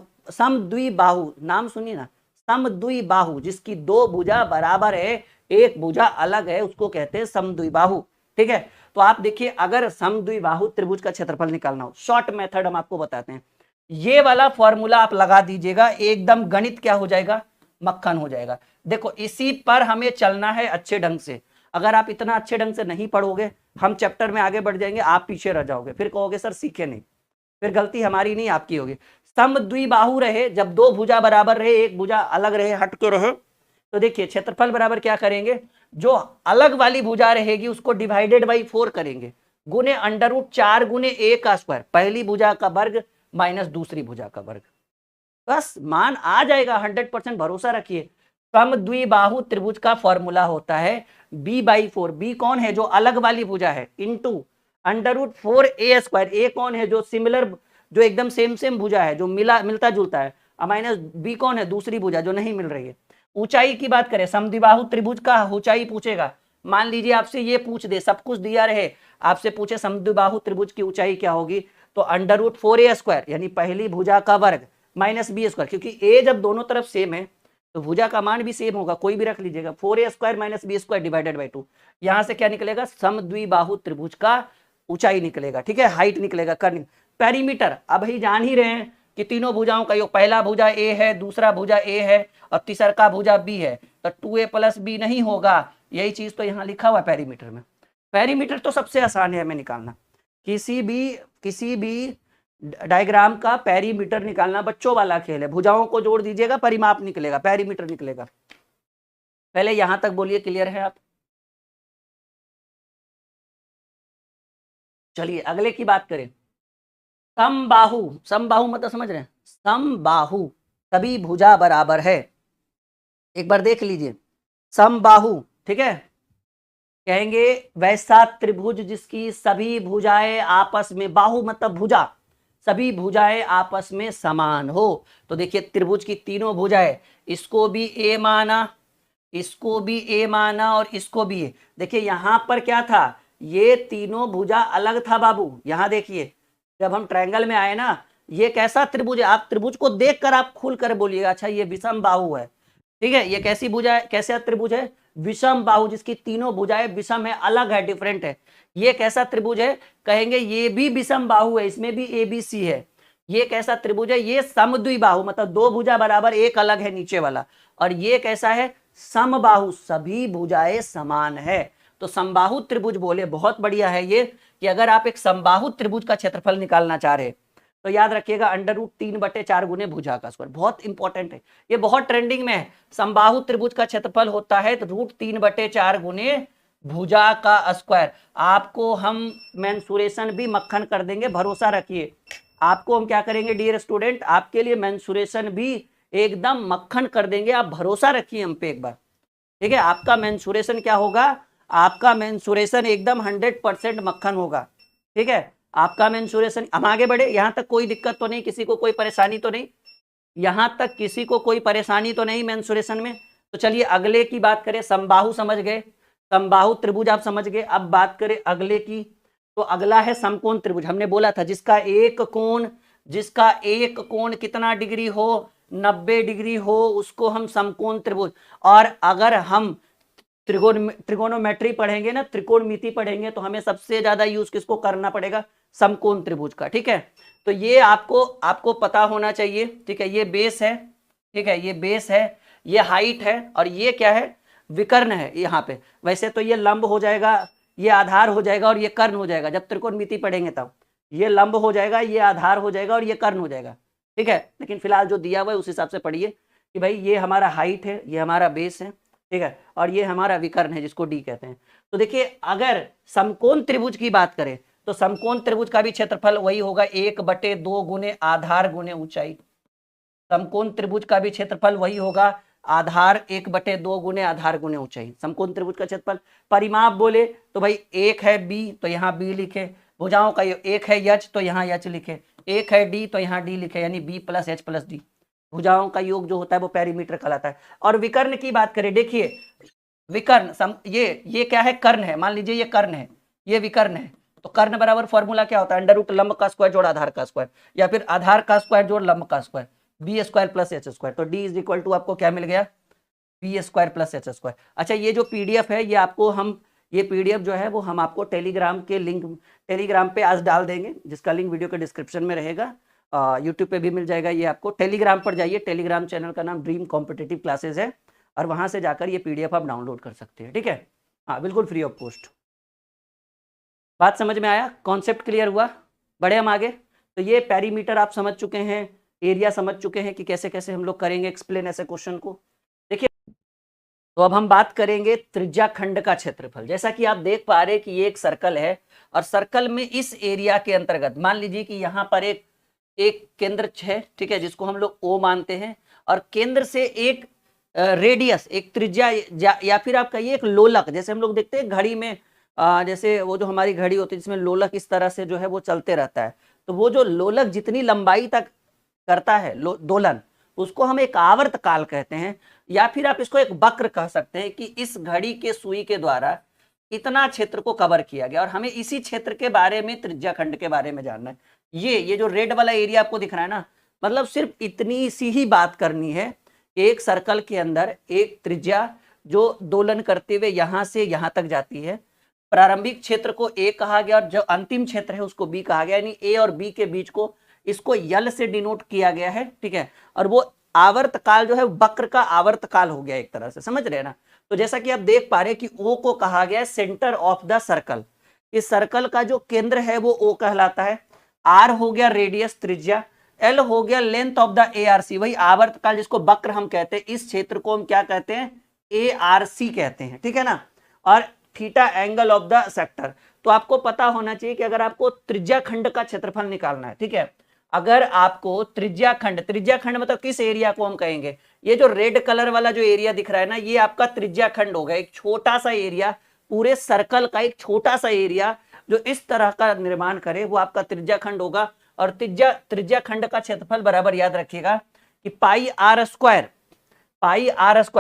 नाम सुनिए ना, समद्विबाहु जिसकी 2 भुजा बराबर है, एक भुजा अलग है, उसको कहते हैं समद्विबाहु। ठीक है, तो आप देखिए अगर समद्विबाहु त्रिभुज का क्षेत्रफल निकालना हो, शॉर्ट मेथड हम आपको बताते हैं, ये वाला फॉर्मूला आप लगा दीजिएगा, एकदम गणित क्या हो जाएगा? मक्खन हो जाएगा। देखो इसी पर हमें चलना है अच्छे ढंग से। अगर आप इतना अच्छे ढंग से नहीं पढ़ोगे, हम चैप्टर में आगे बढ़ जाएंगे, आप पीछे रह जाओगे, फिर कहोगे सर सीखे नहीं, फिर गलती हमारी नहीं आपकी होगी। समद्विबाहु रहे, जब 2 भुजा बराबर रहे, एक भुजा अलग रहे, हट के रहे, तो देखिए क्षेत्रफल बराबर क्या करेंगे? जो अलग वाली भुजा रहेगी उसको डिवाइडेड बाई 4 करेंगे, गुने √4 गुने a का स्क्वायर, पहली भुजा का वर्ग माइनस दूसरी भुजा का वर्ग, बस मान आ जाएगा, 100% भरोसा रखिए। समद्विबाहु त्रिभुज का फॉर्मूला होता है b/4, b कौन है? जो अलग वाली भुजा है, इंटू √4a², a कौन है? जो सिमिलर, जो एकदम सेम भुजा है, जो मिलता जुलता है, माइनस बी कौन है? दूसरी भुजा जो नहीं मिल रही है। ऊंचाई की बात करें, समद्विबाहु त्रिभुज का ऊंचाई पूछेगा, मान लीजिए आपसे ये पूछ दे, सब कुछ दिया रहे, आपसे पूछे समद्विबाहु त्रिभुज की ऊंचाई क्या होगी, तो √4a² यानी पहली भुजा का वर्ग माइनस b², क्योंकि a जब दोनों तरफ सेम है तो भुजा का मान भी सेम होगा, कोई भी रख लीजिएगा, 4a² minus b² divided by 2, यहां से क्या निकलेगा? समद्विबाहु त्रिभुज का ऊंचाई निकलेगा। ठीक है, हाइट निकलेगा, कर्ण। पेरीमीटर अब ही जान ही रहे हैं कि तीनों भुजाओं का योग, पहला भुजा ए है, दूसरा भुजा ए है, और तीसरा का भुजा बी है, तो 2a + b नहीं होगा, यही चीज तो यहाँ लिखा हुआ है पेरीमीटर में। पेरीमीटर तो सबसे आसान है हमें निकालना, किसी भी डायग्राम का पेरीमीटर निकालना बच्चों वाला खेल है। भुजाओं को जोड़ दीजिएगा, परिमाप निकलेगा, पेरीमीटर निकलेगा। पहले यहां तक बोलिए, क्लियर है आप? चलिए अगले की बात करें। समबाहु, समबाहु मतलब समझ रहे हैं? समबाहु सभी भुजा बराबर है। एक बार देख लीजिए, समबाहु, ठीक है। कहेंगे वैसा त्रिभुज जिसकी सभी भुजाएं आपस में, बाहु मतलब भुजा, सभी भुजाएं आपस में समान हो। तो देखिए त्रिभुज की तीनों भुजाएं, इसको भी ए माना, इसको भी ए माना और इसको भी ए। देखिए यहां पर क्या था, ये तीनों भुजा अलग था बाबू। यहां देखिए जब हम ट्रायंगल में आए ना, ये कैसा त्रिभुज है, आप त्रिभुज को देखकर आप खुल कर बोलिएगा अच्छा ये विषम बाहु है, ठीक है। ये कैसी भुजा है, कैसा त्रिभुज है? विषम बाहु, जिसकी तीनों भुजाएं विषम है, अलग है, डिफरेंट है। ये कैसा त्रिभुज है? कहेंगे ये भी विषम बाहु है, इसमें भी ए बी सी है। ये कैसा त्रिभुज है? ये समद्विबाहु, मतलब दो भुजा बराबर, एक अलग है नीचे वाला। और ये कैसा है? समबाहु, सभी भुजाएं समान है। तो समबाहु त्रिभुज बोले, बहुत बढ़िया है ये, कि अगर आप एक समबाहु त्रिभुज का क्षेत्रफल निकालना चाह रहे तो याद रखिएगा √3/4 गुने भुजा का स्क्वायर, बहुत इंपॉर्टेंट है, ये बहुत ट्रेंडिंग में है। समबाहु त्रिभुज का क्षेत्रफल होता है तो √3/4 गुने भुजा का स्क्वायर। आपको हम मेंसुरेशन भी मक्खन कर देंगे, भरोसा रखिए। आपको हम क्या करेंगे डियर स्टूडेंट, आपके लिए मेंसुरेशन भी एकदम मक्खन कर देंगे, आप भरोसा रखिए हम पे एक बार, ठीक है। आपका मेंसुरेशन क्या होगा? आपका मेंसुरेशन एकदम 100% मक्खन होगा, ठीक है। आपका मेंसुरेशन, हम आगे बढ़े, यहां तक कोई दिक्कत तो नहीं, किसी को कोई परेशानी तो नहीं, यहां तक किसी को कोई परेशानी तो नहीं मेंसुरेशन में? तो चलिए अगले की बात करें। समबाहु समझ गए, समबाहु त्रिभुज आप समझ गए। अब बात करें अगले की, तो अगला है समकोण त्रिभुज। हमने बोला था जिसका एक कोण कितना डिग्री हो, 90 डिग्री हो, उसको हम समकोण त्रिभुज। और अगर हम त्रिगोनोमेट्री पढ़ेंगे ना, त्रिकोणमिति पढ़ेंगे, तो हमें सबसे ज्यादा यूज किसको करना पड़ेगा? समकोण त्रिभुज का, ठीक है। तो ये आपको पता होना चाहिए, ठीक है। ये बेस है, ठीक है, ये बेस है, ये हाइट है, और ये क्या है? विकर्ण है यहाँ पे। वैसे तो ये लंब हो जाएगा, ये आधार हो जाएगा और ये कर्ण हो जाएगा। जब त्रिकोणमिति पढ़ेंगे तब ये लंब हो जाएगा, ये आधार हो जाएगा और ये कर्ण हो जाएगा, ठीक है। लेकिन फिलहाल जो दिया हुआ है उस हिसाब से पढ़िए कि भाई ये हमारा हाइट है, ये हमारा बेस है, ठीक है, और ये हमारा विकर्ण है जिसको डी कहते हैं। तो देखिए अगर समकोण त्रिभुज की बात करें तो समकोण त्रिभुज का भी क्षेत्रफल वही होगा 1/2 गुने आधार गुने ऊंचाई। समकोण त्रिभुज का भी क्षेत्रफल वही होगा आधार 1/2 गुने आधार गुने ऊंचाई। समकोण त्रिभुज का क्षेत्रफल। परिमाप बोले तो भाई एक है बी तो यहाँ बी लिखे, भुजाओं का एक है यच तो यहाँ यच लिखे, एक है डी तो यहाँ डी लिखे, यानी B plus H plus D. भुजाओं का योग जो होता है वो पेरीमीटर कहलाता है। और विकर्ण की बात करें, देखिए विकर्ण ये क्या है? कर्ण है। मान लीजिए ये कर्ण है, ये विकर्ण है, तो कर्ण बराबर फॉर्मूला क्या होता है? √ लंब का स्क्वायर जोड़ आधार का स्क्वायर, या फिर आधार का स्क्वायर जोड़ लंब का स्क्वायर, b² + h²। तो d = आपको क्या मिल गया? b² + h²। अच्छा ये जो पीडीएफ है, ये पीडीएफ जो है वो हम आपको टेलीग्राम पे आज डाल देंगे, जिसका लिंक वीडियो के डिस्क्रिप्शन में रहेगा। यूट्यूब पे भी मिल जाएगा। ये आपको टेलीग्राम पर जाइए, टेलीग्राम चैनल का नाम ड्रीम कॉम्पिटिटिव क्लासेस है, और वहां से जाकर ये पीडीएफ आप डाउनलोड कर सकते हैं, ठीक है। हाँ बिल्कुल फ्री ऑफ कॉस्ट। बात समझ में आया? कॉन्सेप्ट क्लियर हुआ? बढ़े हम आगे। तो ये पेरीमीटर आप समझ चुके हैं, एरिया समझ चुके हैं कि कैसे कैसे हम लोग करेंगे एक्सप्लेन ऐसे क्वेश्चन को। देखिए तो अब हम बात करेंगे त्रिज्या खंड का क्षेत्रफल। जैसा कि आप देख पा रहे हैं कि ये एक सर्कल है, और सर्कल में इस एरिया के अंतर्गत मान लीजिए कि यहाँ पर एक केंद्र है, ठीक है, जिसको हम लोग O मानते हैं, और केंद्र से एक रेडियस, एक त्रिज्या, या फिर आप कहिए एक लोलक, जैसे हम लोग देखते हैं घड़ी में, जैसे वो जो हमारी घड़ी होती है जिसमें लोलक इस तरह से जो है वो चलते रहता है, तो वो जो लोलक जितनी लंबाई तक करता है दोलन, उसको हम एक आवर्त काल कहते हैं, या फिर आप इसको एक वक्र कह सकते हैं कि इस घड़ी के सुई के द्वारा इतना क्षेत्र को कवर किया गया, और हमें इसी क्षेत्र के बारे में, त्रिज्या खंड के बारे में जानना है। ये जो रेड वाला एरिया आपको दिख रहा है ना, मतलब सिर्फ इतनी सी ही बात करनी है। एक सर्कल के अंदर एक त्रिज्या जो दोलन करते हुए यहां से यहां तक जाती है, प्रारंभिक क्षेत्र को ए कहा गया और जो अंतिम क्षेत्र है उसको बी कहा गया, यानी ए और बी के बीच को इसको यल से डिनोट किया गया है, ठीक है। और वो आवर्त काल जो है वक्र का आवर्त काल हो गया एक तरह से, समझ रहे हैं ना। तो जैसा कि आप देख पा रहे हैं कि ओ को कहा गया है सेंटर ऑफ द सर्कल, इस सर्कल का जो केंद्र है वो ओ कहलाता है। आर हो गया रेडियस त्रिज्या, एल हो गया लेंथ ऑफ द एआरसी, वही आवर्तकाल जिसको वक्र हम कहते हैं, इस क्षेत्र को हम क्या कहते हैं, एआरसी कहते हैं, ठीक है ना। और theta angle of the sector. तो आपको पता होना चाहिए कि अगर आपको त्रिज्या खंड का क्षेत्रफल निकालना है, ठीक है, अगर आपको त्रिज्या खंड मतलब किस एरिया को हम कहेंगे, ये जो रेड कलर वाला जो एरिया दिख रहा है ना, ये आपका त्रिज्या खंड होगा, एक छोटा सा एरिया, पूरे सर्कल का एक छोटा सा एरिया जो इस तरह का निर्माण करे वो आपका त्रिज्या खंड होगा। और त्रिज्या खंड का क्षेत्रफल बराबर याद रखिएगा कि पाई आर स्क्वायर,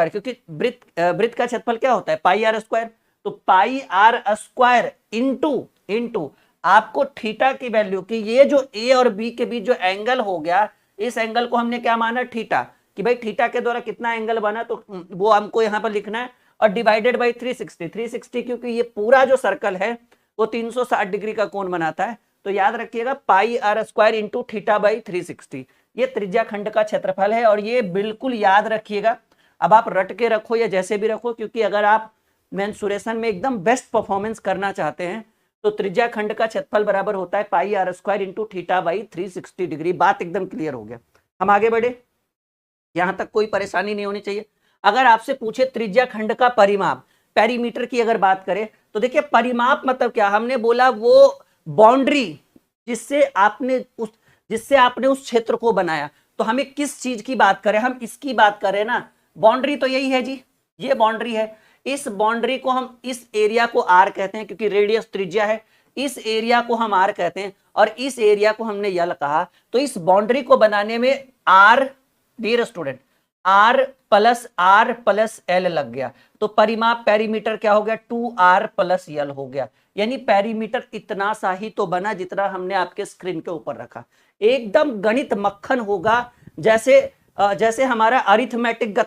क्योंकि वृत्त का क्षेत्रफल क्या होता है, पाई आर स्क्वायर, तो पाई आर स्क्वायर इंटू आपको थीटा की वैल्यू की, ये जो ए और बी के बीच जो एंगल हो गया, इस एंगल को हमने क्या माना, थीटा, कि भाई थीटा के द्वारा कितना एंगल बना, तो वो हमको यहां पर लिखना है, और डिवाइडेड बाई 360, क्योंकि ये पूरा जो सर्कल है वो 360 डिग्री का कोण बनाता है। तो याद रखिएगा pi r square into theta by 360, ये त्रिज्या खंड का क्षेत्रफल है। और ये बिल्कुल याद रखिएगा, अब आप रट के रखो या जैसे भी रखो, क्योंकि अगर आप मेंसुरेशन में एकदम बेस्ट परफॉर्मेंस करना चाहते हैं तो त्रिज्या खंड का क्षेत्रफल बराबर होता है pi r square into theta by 360 degree. बात एकदम क्लियर हो गया, हम आगे बढ़े, यहां तक कोई परेशानी नहीं होनी चाहिए। अगर आपसे पूछे त्रिज्या खंड का परिमाप, पेरीमीटर की अगर बात करें, तो देखिए परिमाप मतलब क्या, हमने बोला वो बाउंड्री जिससे आपने उस क्षेत्र को बनाया। तो हमें किस चीज की बात करें, हम इसकी बात करें ना, बाउंड्री तो यही है जी, ये बाउंड्री है। इस बाउंड्री को हम, इस एरिया को आर कहते हैं क्योंकि रेडियस त्रिज्या है, इस एरिया को हम आर कहते हैं और इस एरिया को हमने यल कहा। तो इस बाउंड्री को बनाने में R, dear student, R plus L लग गया, तो परिमाप पेरीमीटर क्या हो गया, 2r प्लस यल हो गया। यानी पेरीमीटर इतना सा ही तो बना जितना हमने आपके स्क्रीन के ऊपर रखा। एकदम गणित मक्खन होगा, जैसे हमारा अरिथमेटिक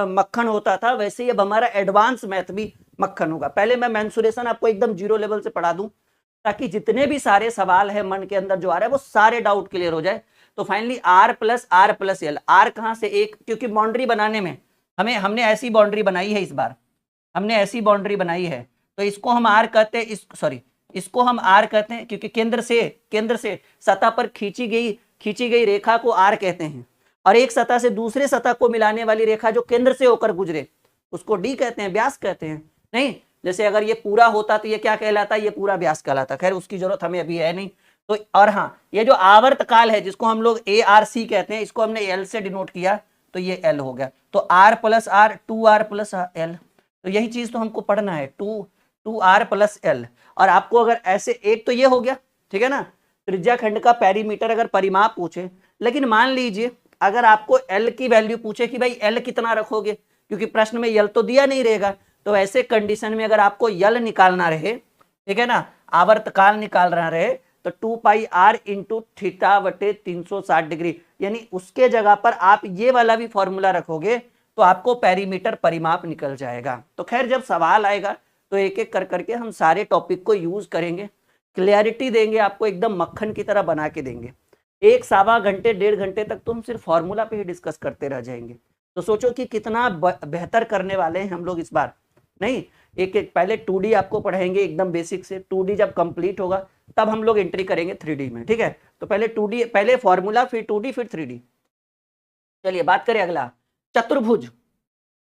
मक्खन होता था, वैसे ही अब हमारा एडवांस मैथ भी मक्खन होगा। पहले मैं मेंसुरेशन आपको एकदम जीरो लेवल से पढ़ा दूं, ताकि जितने भी सारे सवाल है मन के अंदर जो आ रहा है वो सारे डाउट क्लियर हो जाए। तो finally R plus L, R कहां से, एक, क्योंकि बाउंड्री बनाने में हमने ऐसी बाउंड्री बनाई है, इस बार हमने ऐसी बाउंड्री बनाई है, तो इसको हम आर कहते हैं, इसको हम आर कहते हैं क्योंकि केंद्र से सतह पर खींची गई रेखा को आर कहते हैं, और एक सतह से दूसरे सतह को मिलाने वाली रेखा जो केंद्र से होकर गुजरे उसको डी कहते हैं, व्यास कहते हैं। नहीं, जैसे अगर ये पूरा होता तो ये क्या कहलाता, ये पूरा व्यास कहलाता, खैर उसकी जरूरत हमें अभी है नहीं। तो और हाँ, ये जो आवर्तकाल है जिसको हम लोग ARC कहते हैं, इसको हमने एल से डिनोट किया, तो ये एल हो गया। तो R plus R, 2r plus L, तो यही चीज तो हमको पढ़ना है, 2r प्लस एल। और आपको अगर ऐसे, एक तो ये हो गया, ठीक है ना, त्रिज्या खंड का पेरीमीटर अगर परिमाप पूछे, लेकिन मान लीजिए अगर आपको एल की वैल्यू पूछे कि भाई एल कितना रखोगे, क्योंकि प्रश्न में यल तो दिया नहीं रहेगा, तो ऐसे कंडीशन में अगर आपको यल निकालना रहे, ठीक है ना, आवर्तकाल निकालना रहे, तो 2 पाई आर इंटू थीटा बटे 360 डिग्री, यानी उसके जगह पर आप ये वाला भी फॉर्मूला रखोगे तो आपको पेरीमीटर परिमाप निकल जाएगा। तो खैर जब सवाल आएगा तो एक एक कर करके हम सारे टॉपिक को यूज करेंगे, क्लियरिटी देंगे आपको, एकदम मक्खन की तरह बना के देंगे। 1-1.25 घंटे 1.5 घंटे तक तुम सिर्फ फॉर्मूला पे ही डिस्कस करते रह जाएंगे। तो सोचो कि कितना बेहतर करने वाले हैं हम लोग इस बार। नहीं, एक एक पहले 2D आपको पढ़ाएंगे एकदम बेसिक से, 2D जब कंप्लीट होगा तब हम लोग एंट्री करेंगे 3D में, ठीक है। तो पहले 2D, पहले फॉर्मूला, फिर 2D, फिर 3D। चलिए बात करें अगला, चतुर्भुज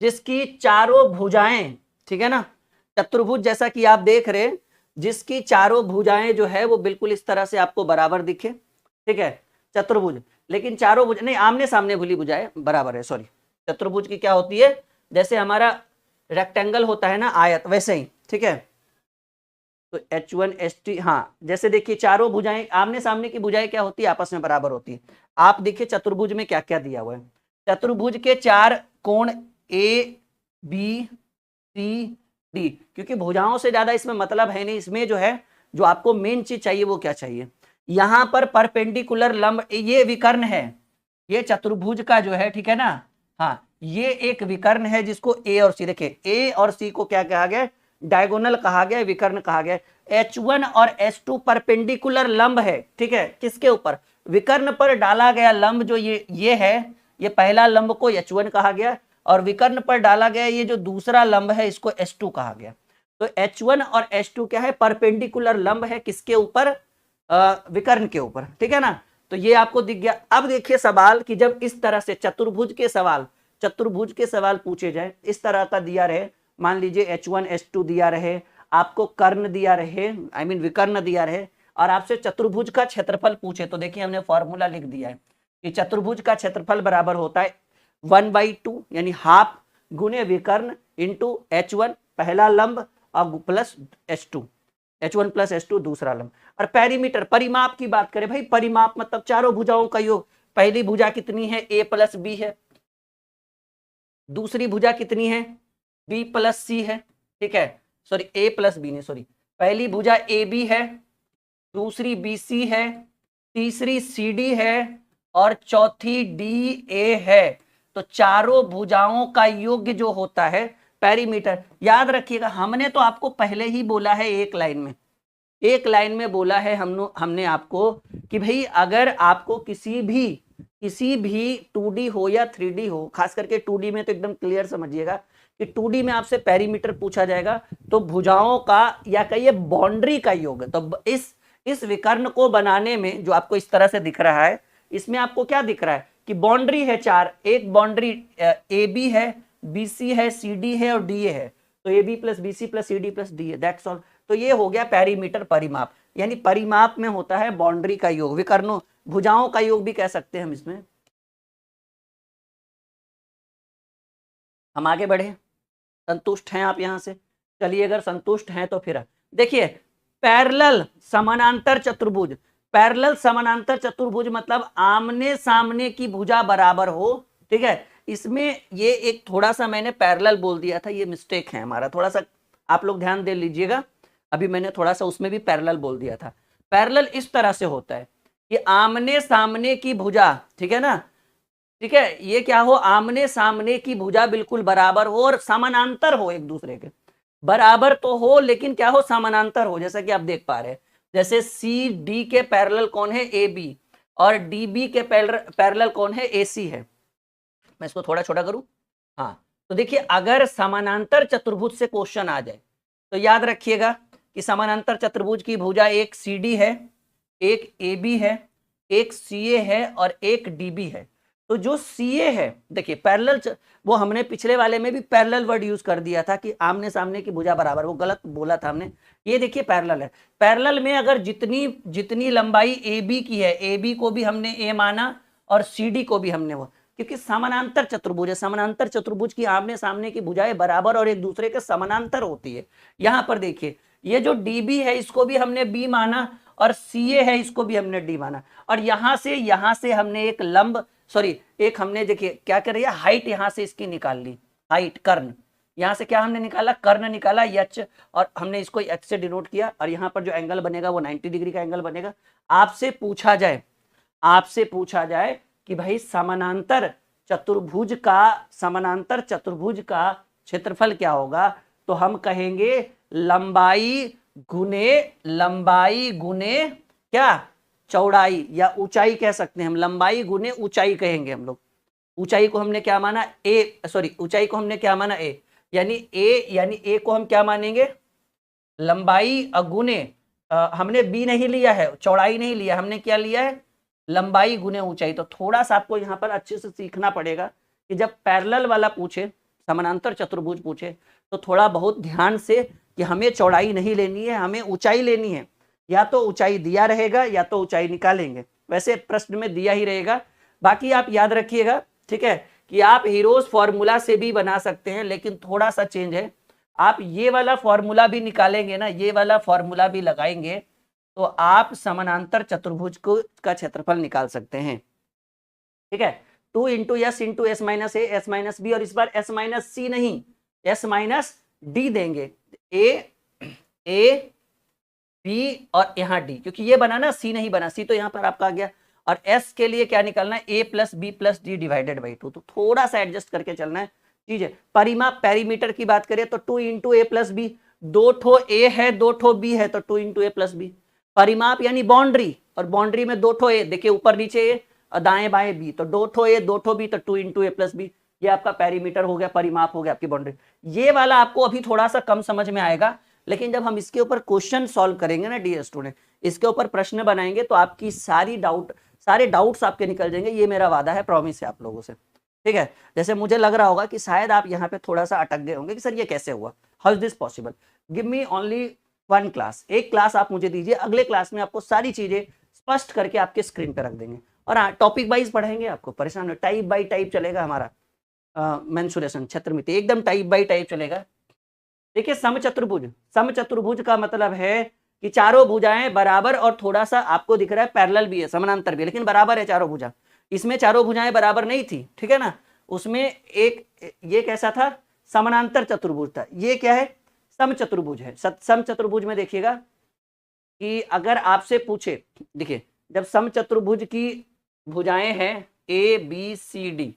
जिसकी चारों भुजाएं, ठीक है ना, चतुर्भुज जैसा कि आप देख रहे हैं, जिसकी चारों भुजाएं जो है वो बिल्कुल इस तरह से आपको बराबर दिखे, ठीक है, चतुर्भुज। लेकिन चारों भुज नहीं, आमने सामने भुली भुजाएं बराबर है, सॉरी। चतुर्भुज की क्या होती है, जैसे हमारा रेक्टेंगल होता है ना, आयत, वैसे ही, ठीक है। तो H1 HT, हाँ, जैसे देखिए चारों भुजाएं, आमने सामने की भुजाएं क्या होती है, आपस में बराबर होती है। आप देखिए चतुर्भुज में क्या क्या दिया हुआ है, चतुर्भुज के 4 कोण ABCD, क्योंकि भुजाओं से ज्यादा इसमें मतलब है नहीं, इसमें जो है जो आपको मेन चीज चाहिए वो क्या चाहिए, यहां पर परपेंडिकुलर लंब, ये विकर्ण है, ये चतुर्भुज का जो है, ठीक है ना, हाँ, ये एक विकर्ण है जिसको A और C, देखिए A और C को क्या कहा गया, डायगोनल कहा गया, विकर्ण कहा गया। H1 और H2 परपेंडिकुलर लंब है, ठीक है, किसके ऊपर, विकर्ण पर डाला गया लंब जो ये है, ये पहला लंब को H1 कहा गया और विकर्ण पर डाला गया ये जो दूसरा लंब है इसको S2 कहा गया। तो H1 और H2 क्या है, परपेंडिकुलर लंब है किसके ऊपर, विकर्ण के ऊपर, ठीक है ना। तो ये आपको दिख गया। अब देखिए सवाल कि जब इस तरह से चतुर्भुज के सवाल पूछे जाए, इस तरह का दिया रहे, मान लीजिए H1 H2 दिया रहे, आपको कर्ण दिया रहे, आई मीन विकर्ण दिया रहे, और आपसे चतुर्भुज का क्षेत्रफल पूछे, तो देखिए हमने फॉर्मूला लिख दिया है कि चतुर्भुज का क्षेत्रफल बराबर होता है 1/2 यानी हाफ गुने विकर्ण इंटू H1 पहला लंब और प्लस H1 प्लस H2 दूसरा लंब। और पेरीमीटर, परिमाप की बात करें भाई, परिमाप मतलब चारों भुजाओं का योग। पहली भुजा कितनी है, A प्लस बी है, दूसरी भुजा कितनी है, B प्लस सी है, ठीक है, सॉरी A प्लस बी नहीं, सॉरी, पहली भुजा AB है, दूसरी BC है, तीसरी CD है और चौथी DA है। तो चारों भुजाओं का योग जो होता है पेरीमीटर, याद रखिएगा हमने तो आपको पहले ही बोला है एक लाइन में बोला है हमने आपको कि भाई अगर आपको किसी भी 2D हो या 3D हो, खास करके 2D में तो एकदम क्लियर समझिएगा कि 2D में आपसे पेरीमीटर पूछा जाएगा तो भुजाओं का या कहिए बाउंड्री का योग। तो इस विकर्ण को बनाने में जो आपको इस तरह से दिख रहा है, इसमें आपको क्या दिख रहा है कि बाउंड्री है चार, एक बाउंड्री AB है, BC है, CD है और DA है। तो AB plus BC plus CD plus DA, that's all. तो ये हो गया पेरीमीटर, परिमाप। यानी परिमाप में होता है बाउंड्री का योग, विकर्णों भुजाओं का योग भी कह सकते हैं हम इसमें। हम आगे बढ़े, संतुष्ट हैं आप यहां से? चलिए अगर संतुष्ट हैं तो फिर देखिए पैरेलल समानांतर चतुर्भुज, पैरेलल समानांतर चतुर्भुज मतलब आमने सामने की भुजा बराबर हो, ठीक है। इसमें ये एक थोड़ा सा मैंने पैरेलल बोल दिया था, ये मिस्टेक है हमारा, थोड़ा सा आप लोग ध्यान दे लीजिएगा। अभी मैंने थोड़ा सा उसमें भी पैरेलल बोल दिया था। पैरेलल इस तरह से होता है कि आमने सामने की भुजा, ठीक है ना, ठीक है, ये क्या हो, आमने सामने की भुजा बिल्कुल बराबर हो और समानांतर हो, एक दूसरे के बराबर तो हो लेकिन क्या हो, समानांतर हो। जैसा कि आप देख पा रहे हैं, जैसे सी डी के पैरेलल कौन है, ए बी, और डी बी के पैरेलल कौन है, ए सी है। मैं इसको थोड़ा छोटा करूं, हाँ। तो देखिए अगर समानांतर चतुर्भुज से क्वेश्चन आ जाए तो याद रखिएगा कि समानांतर चतुर्भुज की भुजा एक सी डी है, एक ए बी है, एक सी ए है और एक डी बी है। तो जो सीए है, देखिए पैरेलल, वो हमने पिछले वाले में भी पैरेलल वर्ड यूज कर दिया था कि आमने सामने की भुजा बराबर, वो गलत बोला था हमने। ये देखिए पैरेलल है, पैरेलल में अगर जितनी लंबाई ए बी की है, ए बी को भी हमने ए माना और सी डी को भी हमने वो, क्योंकि समानांतर चतुर्भुज है। समानांतर चतुर्भुज की आमने सामने की भुजाएं बराबर और एक दूसरे के समानांतर होती है। यहां पर देखिए ये जो डी बी है इसको भी हमने बी माना और सी ए है इसको भी हमने डी माना, और यहां से हमने एक लंब, सॉरी एक हमने देखिए क्या कर रही है, हाइट यहां से इसकी निकाल ली, हाइट कर्ण, यहां से क्या हमने निकाला, कर्ण निकाला एच, और हमने इसको एच से डिनोट किया, और यहां पर जो एंगल बनेगा वो 90 डिग्री का एंगल बनेगा। आपसे पूछा जाए कि भाई समानांतर चतुर्भुज का क्षेत्रफल क्या होगा, तो हम कहेंगे लंबाई गुने क्या, चौड़ाई, या ऊंचाई कह सकते हैं हम, लंबाई गुने ऊंचाई कहेंगे हम लोग। ऊंचाई को हमने क्या माना, ऊंचाई को हमने क्या माना, ए, यानी ए को हम क्या मानेंगे, लंबाई गुने, हमने बी नहीं लिया है, चौड़ाई नहीं लिया, हमने क्या लिया है, लंबाई गुने ऊंचाई। तो थोड़ा सा आपको यहाँ पर अच्छे से सीखना पड़ेगा कि जब पैरेलल वाला पूछे, समानांतर चतुर्भुज पूछे, तो थोड़ा बहुत ध्यान से कि हमें चौड़ाई नहीं लेनी है, हमें ऊंचाई लेनी है। या तो ऊंचाई दिया रहेगा या तो ऊंचाई निकालेंगे, वैसे प्रश्न में दिया ही रहेगा। बाकी आप याद रखिएगा, ठीक है, कि आप हीरोज फॉर्मूला से भी बना सकते हैं, लेकिन थोड़ा सा चेंज है, आप ये वाला फॉर्मूला भी निकालेंगे ना, ये वाला फॉर्मूला भी लगाएंगे तो आप समानांतर चतुर्भुज का क्षेत्रफल निकाल सकते हैं, ठीक है। 2 into S into S minus A S minus B, और इस बार एस माइनस सी नहीं, एस माइनस डी देंगे, ए बी और यहाँ डी, क्योंकि ये बना ना, सी नहीं बना, सी तो यहाँ पर आपका आ गया। और एस के लिए क्या निकालना है, a plus b plus d divided by 2। तो थोड़ा सा एडजस्ट करके चलना है, ठीक है। परिमाप पेरीमीटर की बात करें तो 2 इंटू ए प्लस बी, 2 ठो ए है 2 ठो बी है, तो 2 इंटू ए प्लस बी। परिमाप यानी बाउंड्री, और बाउंड्री में 2 ठो ए, देखिए ऊपर नीचे ए और दाएं बाएं बी, तो 2 ठो ए 2 ठो बी, तो 2 इंटू ए प्लस बी। ये आपका पेरीमीटर हो गया, परिमाप हो गया, आपकी बाउंड्री। ये वाला आपको अभी थोड़ा सा कम समझ में आएगा, लेकिन जब हम इसके ऊपर क्वेश्चन सॉल्व करेंगे ना डियर स्टूडेंट, इसके ऊपर प्रश्न बनाएंगे तो आपकी सारे डाउट्स आपके निकल जाएंगे। ये मेरा वादा है, प्रॉमिस है आप लोगों से, ठीक है। जैसे मुझे लग रहा होगा कि शायद आप यहाँ पे थोड़ा सा अटक गए होंगे कि सर ये कैसे हुआ, how is this possible. Give me only 1 class, एक क्लास आप मुझे दीजिए, अगले क्लास में आपको सारी चीजें स्पष्ट करके आपके स्क्रीन पे रख देंगे। और हाँ, टॉपिक वाइज पढ़ाएंगे आपको, परेशान हो, टाइप बाई टाइप चलेगा हमारा मेंसुरेशन क्षेत्रमिति, एकदम टाइप बाई टाइप चलेगा। देखिए समचतुर्भुज का मतलब है कि चारों भुजाएं बराबर और थोड़ा सा आपको दिख रहा है पैरेलल भी है, समानांतर भी है, लेकिन बराबर है चारों भुजा। इसमें चारों भुजाएं बराबर नहीं थी, ठीक है ना। उसमें एक ये कैसा था, समानांतर चतुर्भुज था। ये क्या है, समचतुर्भुज है। समचतुर्भुज में देखिएगा कि अगर आपसे पूछे, देखिए जब समचतुर्भुज की भुजाएं हैं ए बी सी डी,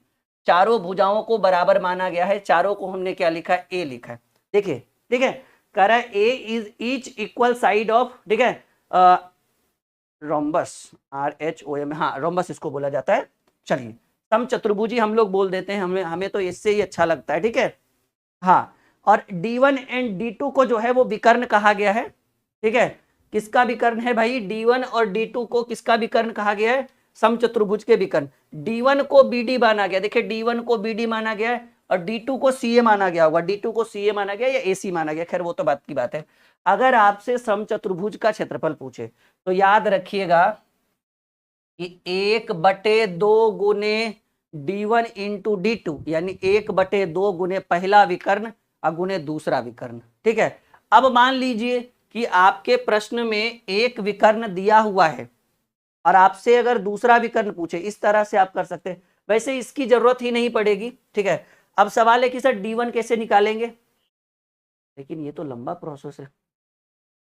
चारों भुजाओं को बराबर माना गया है, चारों को हमने क्या लिखा है, ए लिखा है। देखिए ठीक है, कह रहा है a is each equal side of, ठीक है, रोम्बस, RHOM, हाँ रोम्बस इसको बोला जाता है। चलिए समचतुर्भुजी हम लोग बोल देते हैं, हमें तो इससे ही अच्छा लगता है, ठीक है। हाँ, और D1 एंड D2 को जो है वो विकर्ण कहा गया है, ठीक है। किसका विकर्ण है भाई, D1 और D2 को किसका विकर्ण कहा गया है, समचतुर्भुज के विकर्ण। D1 को BD माना गया, देखिए D1 को BD माना गया है, और D2 को CA माना गया होगा, D2 को CA माना गया या AC माना गया, खैर वो तो बात की बात है। अगर आपसे समचतुर्भुज का क्षेत्रफल पूछे तो याद रखिएगा कि 1/2 गुने D1 इंटू D2, यानी 1/2 गुने पहला विकर्ण और गुने दूसरा विकर्ण, ठीक है। अब मान लीजिए कि आपके प्रश्न में एक विकर्ण दिया हुआ है और आपसे अगर दूसरा विकर्ण पूछे, इस तरह से आप कर सकते हैं। वैसे इसकी जरूरत ही नहीं पड़ेगी, ठीक है। अब सवाल है कि सर D1 कैसे निकालेंगे, लेकिन ये तो लंबा प्रोसेस है।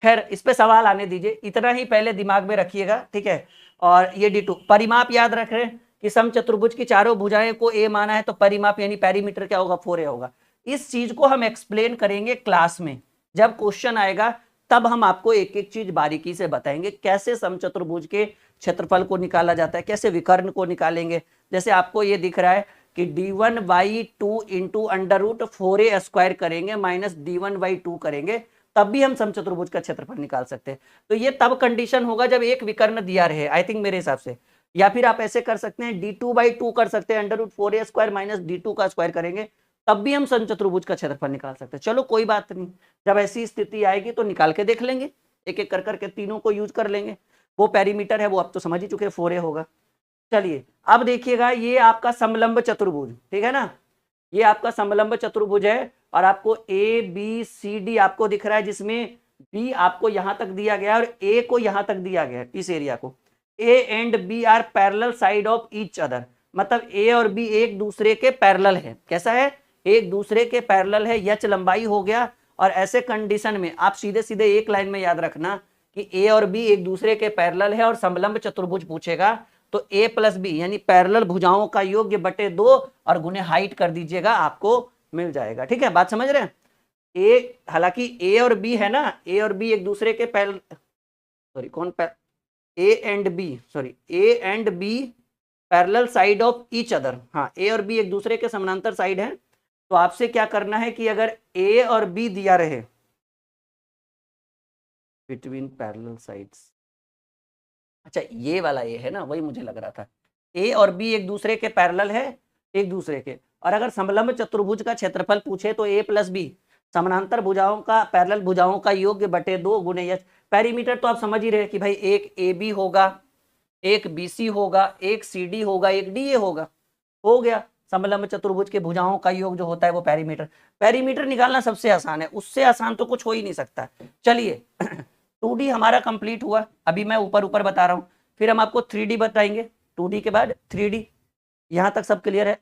खैर इस पे सवाल आने दीजिए, इतना ही पहले दिमाग में रखिएगा, ठीक है। और ये D2 परिमाप याद रख रहे हैं कि समचतुर्भुज की चारों भुजाएं को A माना है, तो परिमाप यानी पेरीमीटर क्या होगा, 4A होगा। इस चीज को हम एक्सप्लेन करेंगे क्लास में, जब क्वेश्चन आएगा तब हम आपको एक एक चीज बारीकी से बताएंगे, कैसे समचतुर्भुज के क्षेत्रफल को निकाला जाता है, कैसे विकर्ण को निकालेंगे। जैसे आपको ये दिख रहा है कि D1/2 इंटू √4A² करेंगे माइनस D1/2 करेंगे, तब भी हम समचतुर्भुज का क्षेत्रफल निकाल सकते हैं। तो ये तब कंडीशन होगा जब एक विकर्ण दिया रहे, आई थिंक मेरे हिसाब से। या फिर आप ऐसे कर सकते हैं, D2/2 कर सकते हैं, √4A² माइनस D2 का स्क्वायर करेंगे, तब भी हम समचतुर्भुज का क्षेत्रफल निकाल सकते हैं। चलो कोई बात नहीं, जब ऐसी स्थिति आएगी तो निकाल के देख लेंगे, एक एक कर करके तीनों को यूज कर लेंगे। वो पेरीमीटर है वो आप तो समझ ही चुके, 4A होगा। चलिए अब देखिएगा, ये आपका समलंब चतुर्भुज, ठीक है ना, ये आपका समलंब चतुर्भुज है और आपको ABCD आपको दिख रहा है, जिसमें B आपको यहां तक दिया गया है और A को यहां तक दिया गया है, इस एरिया को। A and B are parallel side of each other, मतलब A और B एक दूसरे के पैरेलल है। कैसा है, एक दूसरे के पैरेलल है, H लंबाई हो गया। और ऐसे कंडीशन में आप सीधे सीधे एक लाइन में याद रखना कि A और B एक दूसरे के पैरेलल है और समलंब चतुर्भुज पूछेगा तो A + B यानी पैरेलल भुजाओं का योग बटे 2 और गुने हाइट कर दीजिएगा, आपको मिल जाएगा। ठीक है, बात समझ रहे हैं। ए, हालांकि A और B है ना, A और B एक दूसरे के A and B parallel side of each other. हाँ, A और B एक दूसरे के समानांतर साइड है। तो आपसे क्या करना है कि अगर A और B दिया रहे बिटवीन पैरेलल साइड्स, अच्छा ये वाला A है ना, वही मुझे लग रहा था। A और B एक दूसरे के पैरेलल है, एक दूसरे के। और अगर समलंब चतुर्भुज का क्षेत्रफल पूछे तो A + B समानांतर भुजाओं का पैरेलल भुजाओं का योग बटे 2 गुने H। पेरीमीटर तो आप समझ ही रहे कि भाई एक AB होगा, एक BC होगा, एक CD होगा, एक DA होगा, हो गया। समलंब चतुर्भुज के भुजाओं का योग जो होता है वो पेरीमीटर। पेरीमीटर निकालना सबसे आसान है, उससे आसान तो कुछ हो ही नहीं सकता। चलिए 2D हमारा कंप्लीट हुआ, अभी मैं ऊपर ऊपर बता रहा हूँ, फिर हम आपको 3D बताएंगे, 2D के बाद 3D। यहां तक सब क्लियर है?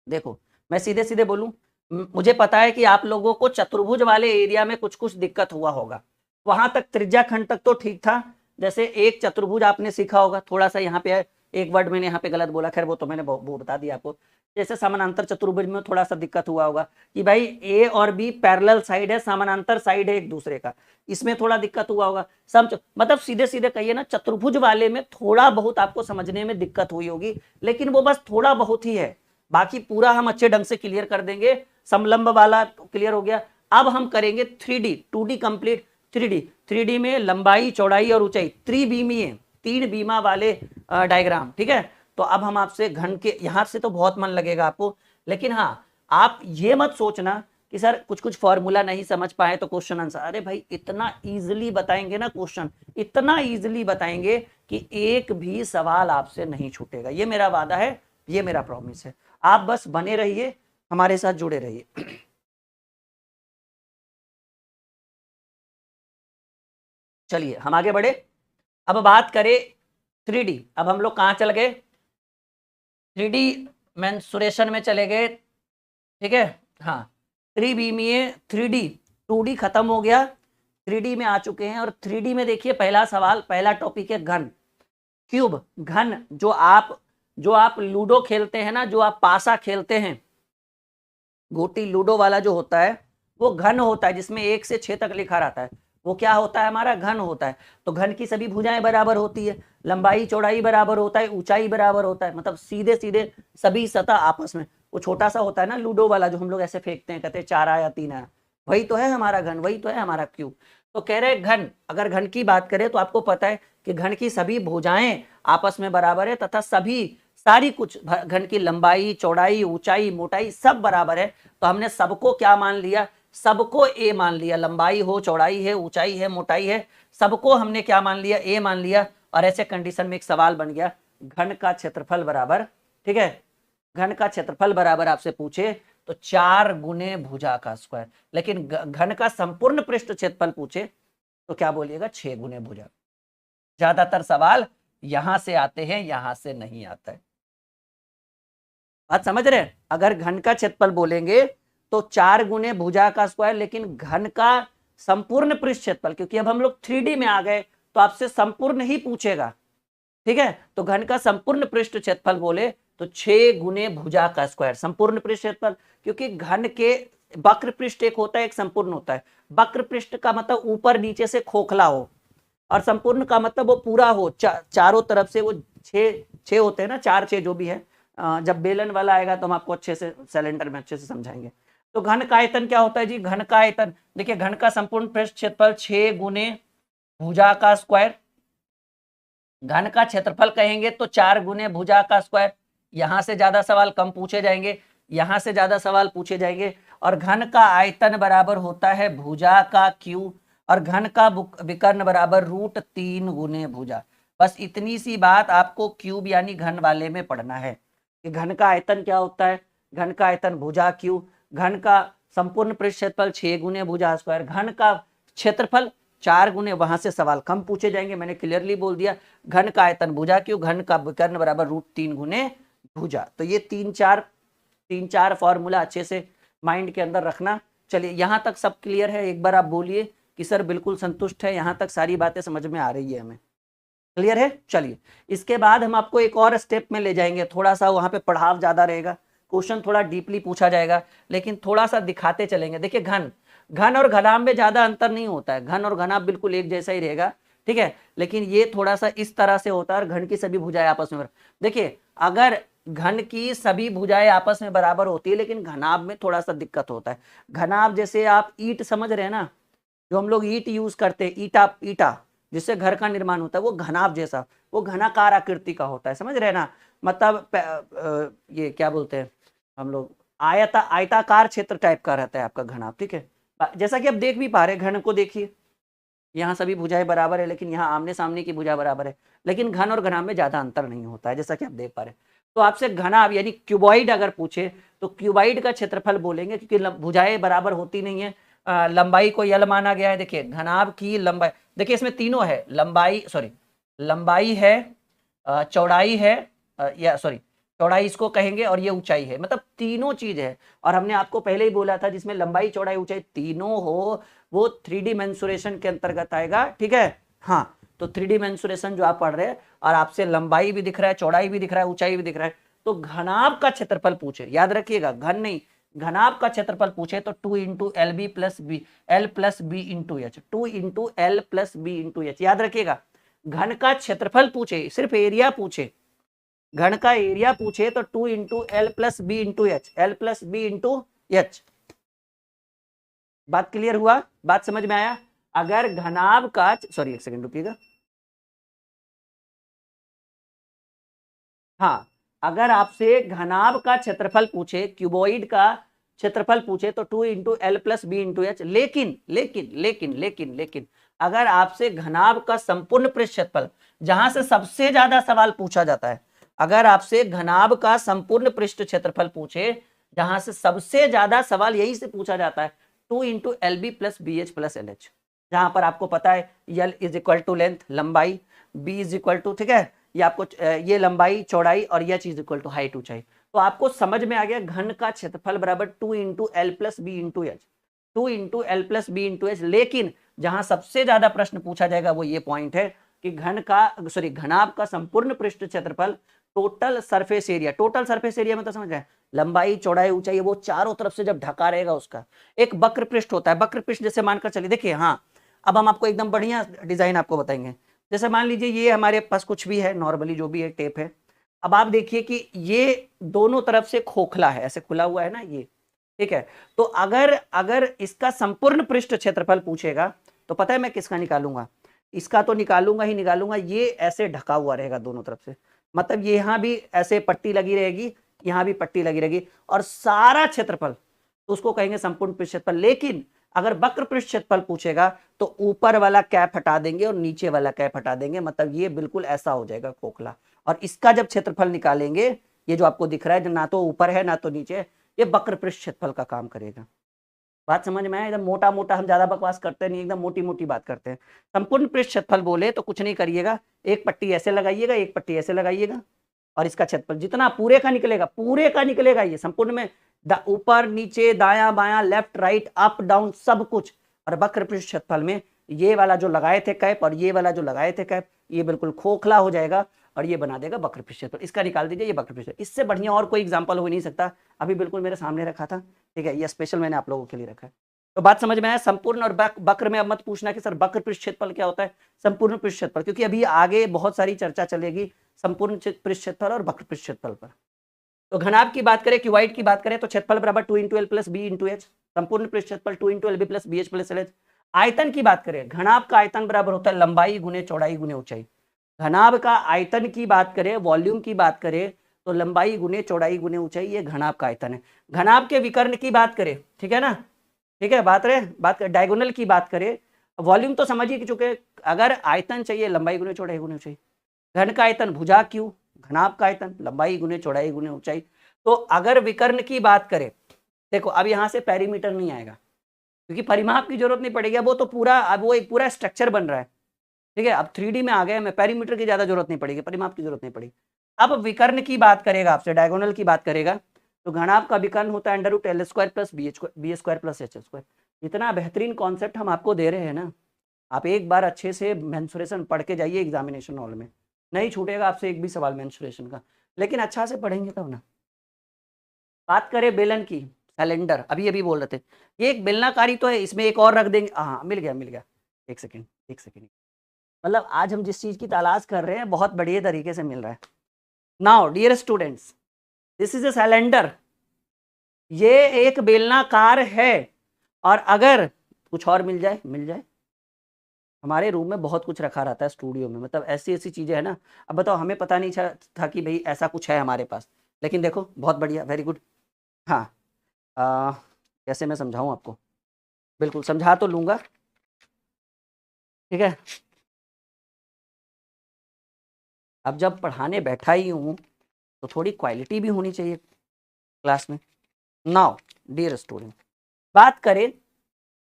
देखो मैं सीधे सीधे बोलूं, मुझे पता है कि आप लोगों को चतुर्भुज वाले एरिया में कुछ कुछ दिक्कत हुआ होगा। वहां तक त्रिज्या खंड तक तो ठीक था, जैसे एक चतुर्भुज आपने सीखा होगा, थोड़ा सा यहाँ पे एक वर्ड मैंने यहाँ पे गलत बोला, खैर वो तो मैंने वो बता दिया आपको। जैसे समानांतर चतुर्भुज में थोड़ा सा दिक्कत हुआ होगा कि भाई A और B पैरेलल साइड है, समानांतर साइड है एक दूसरे का, इसमें थोड़ा दिक्कत हुआ होगा। मतलब सीधे सीधे कहिए ना, चतुर्भुज वाले में थोड़ा बहुत आपको समझने में दिक्कत हुई होगी, लेकिन वो बस थोड़ा बहुत ही है। बाकी पूरा हम अच्छे ढंग से क्लियर कर देंगे। समलंब वाला क्लियर हो गया। अब हम करेंगे 3D, 2D कंप्लीट। 3D में लंबाई चौड़ाई और ऊंचाई त्रिविमीय, 3 बीमा वाले डायग्राम, ठीक है। तो अब हम आपसे घन के, यहां से तो बहुत मन लगेगा आपको, लेकिन हाँ आप ये मत सोचना कि सर कुछ कुछ फॉर्मूला नहीं समझ पाए तो क्वेश्चन आंसर, अरे भाई इतना इजीली बताएंगे ना क्वेश्चन, इतना इजीली बताएंगे कि एक भी सवाल आपसे नहीं छूटेगा, ये मेरा वादा है, ये मेरा प्रॉमिस है। आप बस बने रहिए, हमारे साथ जुड़े रहिए। चलिए हम आगे बढ़े। अब बात करें 3D। अब हम लोग कहां चल गए? 3D मेंसुरेशन में चले गए, ठीक है। हाँ, त्रिविमीय 3D, 2D खत्म हो गया, 3D में आ चुके हैं। और 3D में देखिए पहला सवाल, पहला टॉपिक है घन, क्यूब, घन। जो आप लूडो खेलते हैं ना, जो आप पासा खेलते हैं, गोटी लूडो वाला जो होता है वो घन होता है, जिसमें 1 से 6 तक लिखा रहता है, वो क्या होता है? हमारा घन होता है। तो घन की सभी भुजाएं बराबर होती है, लंबाई चौड़ाई बराबर होता है, ऊंचाई बराबर होता है, मतलब सीधे सीधे सभी सतह आपस में। वो छोटा सा होता है ना लूडो वाला, जो हम लोग ऐसे फेंकते हैं, कहते हैं 4 आया 3 आया, वही तो है हमारा घन, वही तो है हमारा क्यूब। तो कह रहे घन, अगर घन की बात करें तो आपको पता है कि घन की सभी भुजाएं आपस में बराबर है, तथा सारी कुछ घन की लंबाई चौड़ाई ऊंचाई मोटाई सब बराबर है। तो हमने सबको क्या मान लिया? सबको ए मान लिया, लंबाई हो चौड़ाई है ऊंचाई है मोटाई है, सबको हमने क्या मान लिया? ए मान लिया। और ऐसे कंडीशन में एक सवाल बन गया, घन का क्षेत्रफल बराबर, ठीक है, घन का क्षेत्रफल बराबर आपसे पूछे तो 4 गुने भुजा का स्क्वायर। लेकिन घन का संपूर्ण पृष्ठ क्षेत्रफल पूछे तो क्या बोलिएगा? 6 गुने भुजा। ज्यादातर सवाल यहां से आते हैं, यहां से नहीं आता है। बात समझ रहे हैं? अगर घन का क्षेत्रफल बोलेंगे तो 4 गुने भुजा का स्क्वायर, लेकिन घन का संपूर्ण पृष्ठ क्षेत्रफल, क्योंकि अब हम लोग 3D में आ गए तो आपसे संपूर्ण ही पूछेगा, ठीक है। तो घन का संपूर्ण पृष्ठ क्षेत्रफल बोले तो 6 गुने भुजा का स्क्वायर, संपूर्ण पृष्ठ क्षेत्रफल। क्योंकि घन के वक्र पृष्ठ एक होता है, एक संपूर्ण होता है। वक्र पृष्ठ का मतलब ऊपर नीचे से खोखला हो, और संपूर्ण का मतलब वो पूरा हो, चारों तरफ से वो 6 होते हैं ना, 4 6 जो भी है। जब बेलन वाला आएगा तो हम आपको अच्छे से सिलेंडर में अच्छे से समझाएंगे। तो घन का आयतन क्या होता है जी? घन का आयतन देखिए, घन का संपूर्ण पृष्ठ क्षेत्रफल 6 गुने भुजा का स्क्वायर। घन का क्षेत्रफल कहेंगे तो 4 गुने भुजा का स्क्वायर। यहां से ज्यादा सवाल कम पूछे जाएंगे, यहां से ज्यादा सवाल पूछे जाएंगे। और घन का आयतन बराबर होता है भुजा का क्यूब, और घन का विकर्ण बराबर √3 गुने भुजा। बस इतनी सी बात आपको क्यूब यानी घन वाले में पढ़ना है कि घन का आयतन क्या होता है। घन का आयतन भुजा क्यूब, घन का संपूर्ण पृष्ठ क्षेत्रफल 6 गुने भुजा स्क्वायर, घन का क्षेत्रफल 4 गुने, वहां से सवाल कम पूछे जाएंगे, मैंने क्लियरली बोल दिया। घन का आयतन भुजा क्यूब, घन का विकर्ण बराबर √3 गुने भुजा। तो ये 3-4 फॉर्मूला अच्छे से माइंड के अंदर रखना। चलिए यहां तक सब क्लियर है? एक बार आप बोलिए कि सर बिल्कुल संतुष्ट है, यहां तक सारी बातें समझ में आ रही है, हमें क्लियर है। चलिए इसके बाद हम आपको एक और स्टेप में ले जाएंगे, थोड़ा सा वहां पे पढ़ाव ज्यादा रहेगा, क्वेश्चन थोड़ा डीपली पूछा जाएगा, लेकिन थोड़ा सा दिखाते चलेंगे। देखिए घन और घनाभ में ज्यादा अंतर नहीं होता है, घन और घनाभ बिल्कुल एक जैसा ही रहेगा, ठीक है। लेकिन ये थोड़ा सा इस तरह से होता है, और घन की सभी भुजाएं आपस में, देखिए अगर घन की सभी भुजाएं आपस में बराबर होती है, लेकिन घनाभ में थोड़ा सा दिक्कत होता है। घनाभ जैसे आप ईंट समझ रहे हैं ना, जो हम लोग ईंट यूज करते हैं, ईटा जिससे घर का निर्माण होता है, वो घनाभ जैसा, वो घनाकार आकृति का होता है, समझ रहे हैं ना। मतलब ये क्या बोलते हैं हम लोग, आयताकार क्षेत्र टाइप का रहता है आपका घनाभ, ठीक है। जैसा कि आप देख भी पा रहे हैं, घन को देखिए, यहाँ सभी भुजाएं बराबर है, लेकिन यहाँ आमने सामने की भुजा बराबर है, लेकिन घन और घनाभ में ज्यादा अंतर नहीं होता है, जैसा कि आप देख पा रहे हैं। तो आपसे घनाभ यानी क्यूबॉइड अगर पूछे तो क्यूबॉइड का क्षेत्रफल बोलेंगे, क्योंकि भुजाएं बराबर होती नहीं है, लंबाई को यल माना गया है। देखिए घनाभ की लंबाई, देखिए इसमें तीनों है, लंबाई है, चौड़ाई है, चौड़ाई इसको कहेंगे, और ये ऊंचाई है, मतलब तीनों चीज है। और हमने आपको पहले ही बोला था, जिसमें लंबाई चौड़ाई ऊंचाई तीनों हो वो 3D मेंसुरेशन के अंतर्गत आएगा, ठीक है। हाँ, तो 3D मेंसुरेशन जो आप पढ़ रहे हैं, और आपसे लंबाई भी दिख रहा है, चौड़ाई भी दिख रहा है, ऊंचाई भी दिख रहा है, तो घनाभ का क्षेत्रफल पूछे, याद रखिएगा, घन नहीं, घनाभ का क्षेत्रफल पूछे तो 2 × LB + B, L + B × H, 2 × L + B × H, याद रखिएगा। घन का क्षेत्रफल पूछे, सिर्फ एरिया पूछे, घन का एरिया पूछे तो 2 into L plus B into H, L plus B into H. बात क्लियर हुआ, बात समझ में आया। अगर घनाभ का, सॉरी एक सेकंड रुकिएगा, हाँ, अगर आपसे घनाभ का क्षेत्रफल पूछे, क्यूबॉइड का क्षेत्रफल पूछे तो 2 into L plus B into H. लेकिन लेकिन लेकिन लेकिन लेकिन अगर आपसे घनाभ का संपूर्ण पृष्ठ क्षेत्रफल, जहां से सबसे ज्यादा सवाल पूछा जाता है, अगर आपसे घनाभ का संपूर्ण पृष्ठ क्षेत्रफल पूछे, जहां से सबसे ज्यादा सवाल यही से पूछा जाता है, 2 into L B plus B H plus L H, जहां पर आपको पता है L is equal to length, लंबाई, बी इज इक्वल टू, ठीक है, ये आपको ये लंबाई चौड़ाई और यह चीज इक्वल टू हाइट ऊंचाई। तो आपको समझ में आ गया घन का क्षेत्रफल बराबर 2 into L plus B into H, 2 into L plus B into H. लेकिन जहां सबसे ज्यादा प्रश्न पूछा जाएगा वो ये पॉइंट है कि घनाभ का संपूर्ण पृष्ठ क्षेत्रफल total surface area, total surface area में तो समझ रहे हैं, लंबाई चौड़ाई ऊंचाई, वो चारों तरफ से जब ढका रहेगा उसका एक वक्र पृष्ठ होता है। वक्र पृष्ठ जैसे मानकर चलिए, देखिए, हाँ, अब हम आपको एकदम बढ़िया डिजाइन आपको बताएंगे। जैसे मान लीजिए ये हमारे पास कुछ भी है, नॉर्मली जो भी है टेप है। अब आप देखिए कि ये दोनों तरफ से खोखला है, ऐसे खुला हुआ है ना ये, ठीक है। तो अगर अगर इसका संपूर्ण पृष्ठ क्षेत्रफल पूछेगा तो पता है मैं किसका निकालूंगा, इसका तो निकालूंगा ही निकालूंगा, ये ऐसे ढका हुआ रहेगा दोनों तरफ से, मतलब ये यहाँ भी ऐसे पट्टी लगी रहेगी, यहाँ भी पट्टी लगी रहेगी, और सारा क्षेत्रफल तो उसको कहेंगे संपूर्ण पृष्ठ क्षेत्रफल। लेकिन अगर वक्र पृष्ठ क्षेत्रफल पूछेगा तो ऊपर वाला कैप हटा देंगे और नीचे वाला कैप हटा देंगे, मतलब ये बिल्कुल ऐसा हो जाएगा खोखला। और इसका जब क्षेत्रफल निकालेंगे, ये जो आपको दिख रहा है, जो ना तो ऊपर है ना तो नीचे, ये वक्र पृष्ठ क्षेत्रफल का काम करेगा। बात समझ में आया? एकदम मोटा मोटा, हम ज्यादा बकवास करते नहीं, एकदम मोटी मोटी बात करते हैं। संपूर्ण पृष्ठ क्षेत्रफल बोले तो कुछ नहीं करिएगा, एक पट्टी ऐसे लगाइएगा, एक पट्टी ऐसे लगाइएगा, और इसका क्षेत्रफल जितना पूरे का निकलेगा, पूरे का निकलेगा, ये संपूर्ण में ऊपर नीचे दायां बायां लेफ्ट राइट अप डाउन सब कुछ। और वक्र पृष्ठ क्षेत्रफल में ये वाला जो लगाए थे कैप और ये वाला जो लगाए थे कैप, ये बिल्कुल खोखला हो जाएगा और ये बना देगा वक्र पृष्ठ क्षेत्रफल। इसका निकाल दीजिए, ये वक्र पृष्ठ। इससे बढ़िया और कोई एग्जांपल हो नहीं सकता, अभी बिल्कुल मेरे सामने रखा था, ठीक है, ये स्पेशल मैंने आप लोगों के लिए रखा है। तो बात समझ में आया? संपूर्ण और वक्र में अब मत पूछना कि सर वक्र पृष्ठ क्षेत्रफल क्या होता है, संपूर्ण पृष्ठ क्षेत्रफल, क्योंकि अभी आगे बहुत सारी चर्चा चलेगी संपूर्ण पृष्ठ क्षेत्रफल और वक्र पृष्ठ क्षेत्रफल पर। तो घनाभ की बात करें, क्यूबॉइड की बात करें तो क्षेत्रफल बराबर 2 into L plus B into H, संपूर्ण पृष्ठ क्षेत्रफल 2 into L B plus B H plus L H. आयतन की बात करें, घनाभ का आयतन बराबर होता है लंबाई गुने चौड़ाई गुने ऊंचाई। घनाभ का आयतन की बात करें, वॉल्यूम की बात करें तो लंबाई गुने चौड़ाई गुने ऊंचाई, ये घनाभ का आयतन है। घनाभ के विकर्ण की बात करें, ठीक है ना, ठीक है, बात डायगोनल की बात करें, वॉल्यूम तो समझ ही चुके, अगर आयतन चाहिए लंबाई गुने चौड़ाई गुने ऊंचाई। घन का आयतन भुजा क्यू, घनाभ का आयतन लंबाई गुने चौड़ाई गुने ऊंचाई। तो अगर विकर्ण की बात करें, देखो अब यहां से पेरीमीटर नहीं आएगा क्योंकि परिमाप की जरूरत नहीं पड़ेगी, वो तो पूरा, अब वो एक पूरा स्ट्रक्चर बन रहा है, ठीक है, अब 3D में आ गए, मैं पेरीमीटर की ज्यादा जरूरत नहीं पड़ेगी, परिमाप की जरूरत नहीं पड़ेगी। अब विकर्ण की बात करेगा, आपसे डायगोनल की बात करेगा, तो घनाभ का विकर्ण होता है under root L square plus B square plus H square. इतना बेहतरीन कॉन्सेप्ट हम आपको दे रहे हैं ना, आप एक बार अच्छे से मेंसुरेशन पढ़ के जाइए एग्जामिनेशन हॉल में, नहीं छूटेगा आपसे एक भी सवाल मेंसुरेशन का, लेकिन अच्छा से पढ़ेंगे तब ना। बात करें बेलन की, सिलेंडर अभी अभी बोल रहे थे, ये एक बेलनाकारी तो है, इसमें एक और रख देंगे, हाँ मिल गया मिल गया, एक सेकेंड एक सेकेंड, मतलब आज हम जिस चीज की तलाश कर रहे हैं बहुत बढ़िया तरीके से मिल रहा है। Now dear students, this is a cylinder, ये एक बेलनाकार है, और अगर कुछ और मिल जाए मिल जाए, हमारे रूम में बहुत कुछ रखा रहता है स्टूडियो में, मतलब ऐसी ऐसी चीजें है ना। अब बताओ, हमें पता नहीं था कि भाई ऐसा कुछ है हमारे पास, लेकिन देखो बहुत बढ़िया, वेरी गुड। हाँ, कैसे मैं समझाऊं आपको, बिल्कुल समझा तो लूंगा, ठीक है। अब जब पढ़ाने बैठा ही हूं तो थोड़ी क्वालिटी भी होनी चाहिए क्लास में। नाउ डियर स्टूडेंट, बात करें,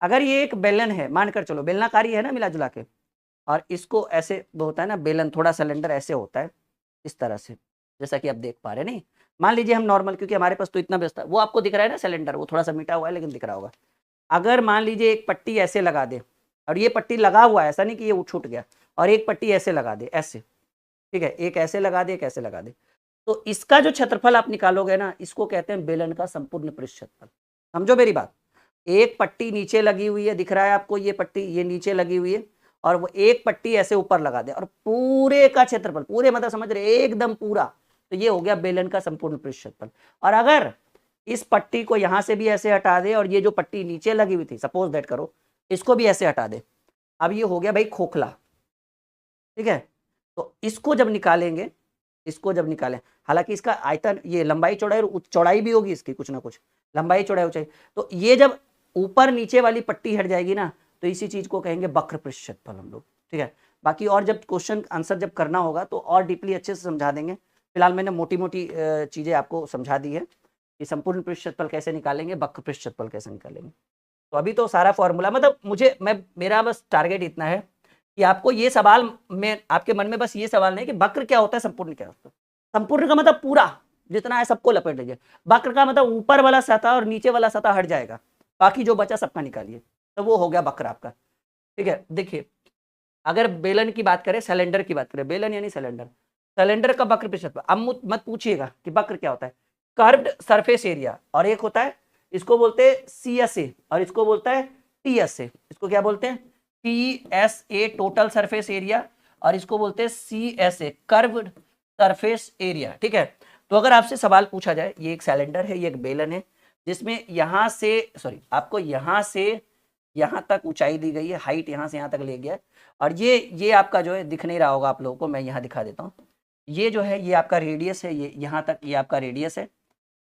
अगर ये एक बेलन है, मानकर चलो बेलनाकारी है ना मिला जुला के, और इसको ऐसे वो होता है ना बेलन, थोड़ा सिलेंडर ऐसे होता है इस तरह से, जैसा कि आप देख पा रहे हैं। नहीं, मान लीजिए हम नॉर्मल, क्योंकि हमारे पास तो इतना व्यस्त है, वो आपको दिख रहा है ना सिलेंडर, वो थोड़ा सा मीठा हुआ है लेकिन दिख रहा होगा। अगर मान लीजिए एक पट्टी ऐसे लगा दे, और ये पट्टी लगा हुआ है, ऐसा नहीं कि ये छूट गया, और एक पट्टी ऐसे लगा दे, ऐसे, ठीक है, एक ऐसे लगा दे एक ऐसे लगा दे, तो इसका जो क्षेत्रफल आप निकालोगे ना, इसको कहते हैं बेलन का संपूर्ण पृष्ठ क्षेत्रफल। समझो मेरी बात, एक पट्टी नीचे लगी हुई है, दिख रहा है आपको, ये पट्टी ये नीचे लगी हुई है, और वो एक पट्टी ऐसे ऊपर लगा दे, और पूरे का क्षेत्रफल, पूरे मतलब समझ रहे एकदम पूरा, तो ये हो गया बेलन का संपूर्ण पृष्ठ क्षेत्रफल। और अगर इस पट्टी को यहां से भी ऐसे हटा दे और ये जो पट्टी नीचे लगी हुई थी, सपोज दैट करो, इसको भी ऐसे हटा दे, अब ये हो गया भाई खोखला, ठीक है। तो इसको जब निकालेंगे, इसको जब निकालें, हालांकि इसका आयतन, ये लंबाई चौड़ाई, चौड़ाई भी होगी इसकी कुछ ना कुछ, लंबाई चौड़ाई ऊंचाई, तो ये जब ऊपर नीचे वाली पट्टी हट जाएगी ना, तो इसी चीज को कहेंगे वक्र पृष्ठ क्षेत्रफल हम लोग, ठीक है। बाकी और जब क्वेश्चन आंसर जब करना होगा तो और डीपली अच्छे से समझा देंगे। फिलहाल मैंने मोटी मोटी चीजें आपको समझा दी है कि संपूर्ण पृष्ठ क्षेत्रफल कैसे निकालेंगे, वक्र पृष्ठ क्षेत्रफल कैसे निकालेंगे। तो अभी तो सारा फॉर्मूला, मतलब मेरा बस टारगेट इतना है कि आपको ये सवाल में, आपके मन में बस ये सवाल नहीं कि वक्र क्या होता है, संपूर्ण क्या होता है। संपूर्ण का मतलब पूरा जितना है सबको लपेट लीजिए, वक्र का मतलब ऊपर वाला सतह और नीचे वाला सतह हट जाएगा, बाकी जो बचा सबका निकालिए, तो वो हो गया वक्र आपका, ठीक है। देखिए अगर बेलन की बात करें, सिलेंडर की बात करें, बेलन यानी सिलेंडर, सिलेंडर का वक्र पृष्ठ क्षेत्रफल, अब मत पूछिएगा कि वक्र क्या होता है, कर्व्ड सरफेस एरिया, और एक होता है, इसको बोलते हैं CSA और इसको बोलता है TSA। इसको क्या बोलते हैं? TSA टोटल सरफेस एरिया, और इसको बोलते हैं CSA कर्व्ड सरफेस एरिया, ठीक है। तो अगर आपसे सवाल पूछा जाए, ये एक सिलेंडर है, ये एक बेलन है, जिसमें यहां से, सॉरी, आपको यहां से यहां तक ऊंचाई दी गई है, हाइट यहां से यहां तक ले गया है, और ये आपका जो है, दिख नहीं रहा होगा आप लोगों को, मैं यहां दिखा देता हूँ, ये जो है ये आपका रेडियस है, ये यहां तक ये आपका रेडियस है,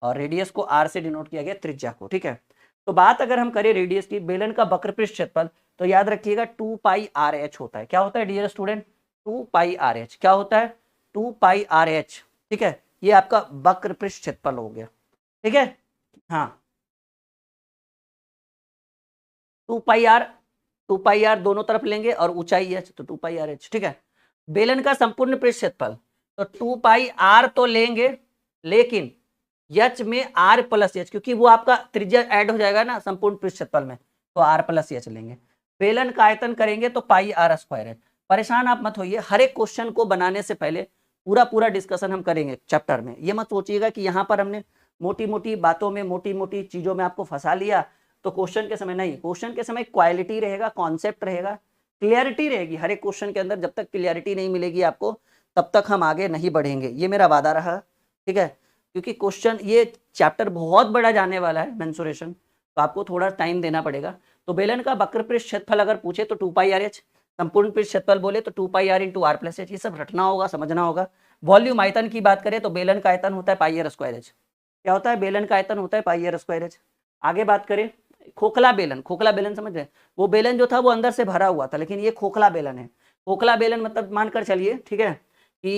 और रेडियस को R से डिनोट किया गया, त्रिज्या को, ठीक है। तो बात अगर हम करें रेडियस की, बेलन का वक्र पृष्ठ क्षेत्रफल, तो याद रखिएगा 2πRh होता है। क्या होता है डियर स्टूडेंट? 2πRh क्या होता है? 2πRh, ठीक है। ये आपका वक्र पृष्ठ क्षेत्रफल हो गया, ठीक है। हाँ 2πr दोनों तरफ लेंगे और ऊंचाई h, तो 2πRh, ठीक है। बेलन का संपूर्ण पृष्ठ क्षेत्रफल, तो 2πr तो लेंगे, लेकिन h में r प्लस h, क्योंकि वो आपका त्रिज्या ऐड हो जाएगा ना संपूर्ण पृष्ठ क्षेत्रफल में, तो r प्लस h लेंगे। बेलन का आयतन करेंगे तो πr² है। परेशान आप मत होइए, हर एक क्वेश्चन को बनाने से पहले पूरा डिस्कशन हम करेंगे चैप्टर में। ये मत सोचिएगा कि यहाँ पर हमने मोटी मोटी बातों में, मोटी मोटी चीजों में आपको फंसा लिया तो क्वेश्चन के समय नहीं, क्वेश्चन के समय क्वालिटी रहेगा, कॉन्सेप्ट रहेगा, क्लियरिटी रहेगी हर एक क्वेश्चन के अंदर। जब तक क्लियरिटी नहीं मिलेगी आपको, तब तक हम आगे नहीं बढ़ेंगे, ये मेरा वादा रहा, ठीक है। क्योंकि क्वेश्चन, ये चैप्टर बहुत बड़ा जाने वाला है मेंसुरेशन, तो आपको थोड़ा टाइम देना पड़ेगा। तो बेलन का वक्र पृष्ठ क्षेत्रफल अगर पूछे तो 2πRh, संपूर्ण पृष्ठ क्षेत्रफल बोले तो 2πr × r+h, ये सब रटना होगा, समझना होगा। वॉल्यूम आयतन की बात करें तो बेलन का आयतन होता है πr²h। क्या होता है? बेलन का आयतन होता है πr²h। आगे बात करें खोखला बेलन, खोखला बेलन समझ रहे हैं? वो बेलन जो था वो अंदर से भरा हुआ था, लेकिन ये खोखला बेलन है। खोखला बेलन मतलब मानकर चलिए, ठीक है, कि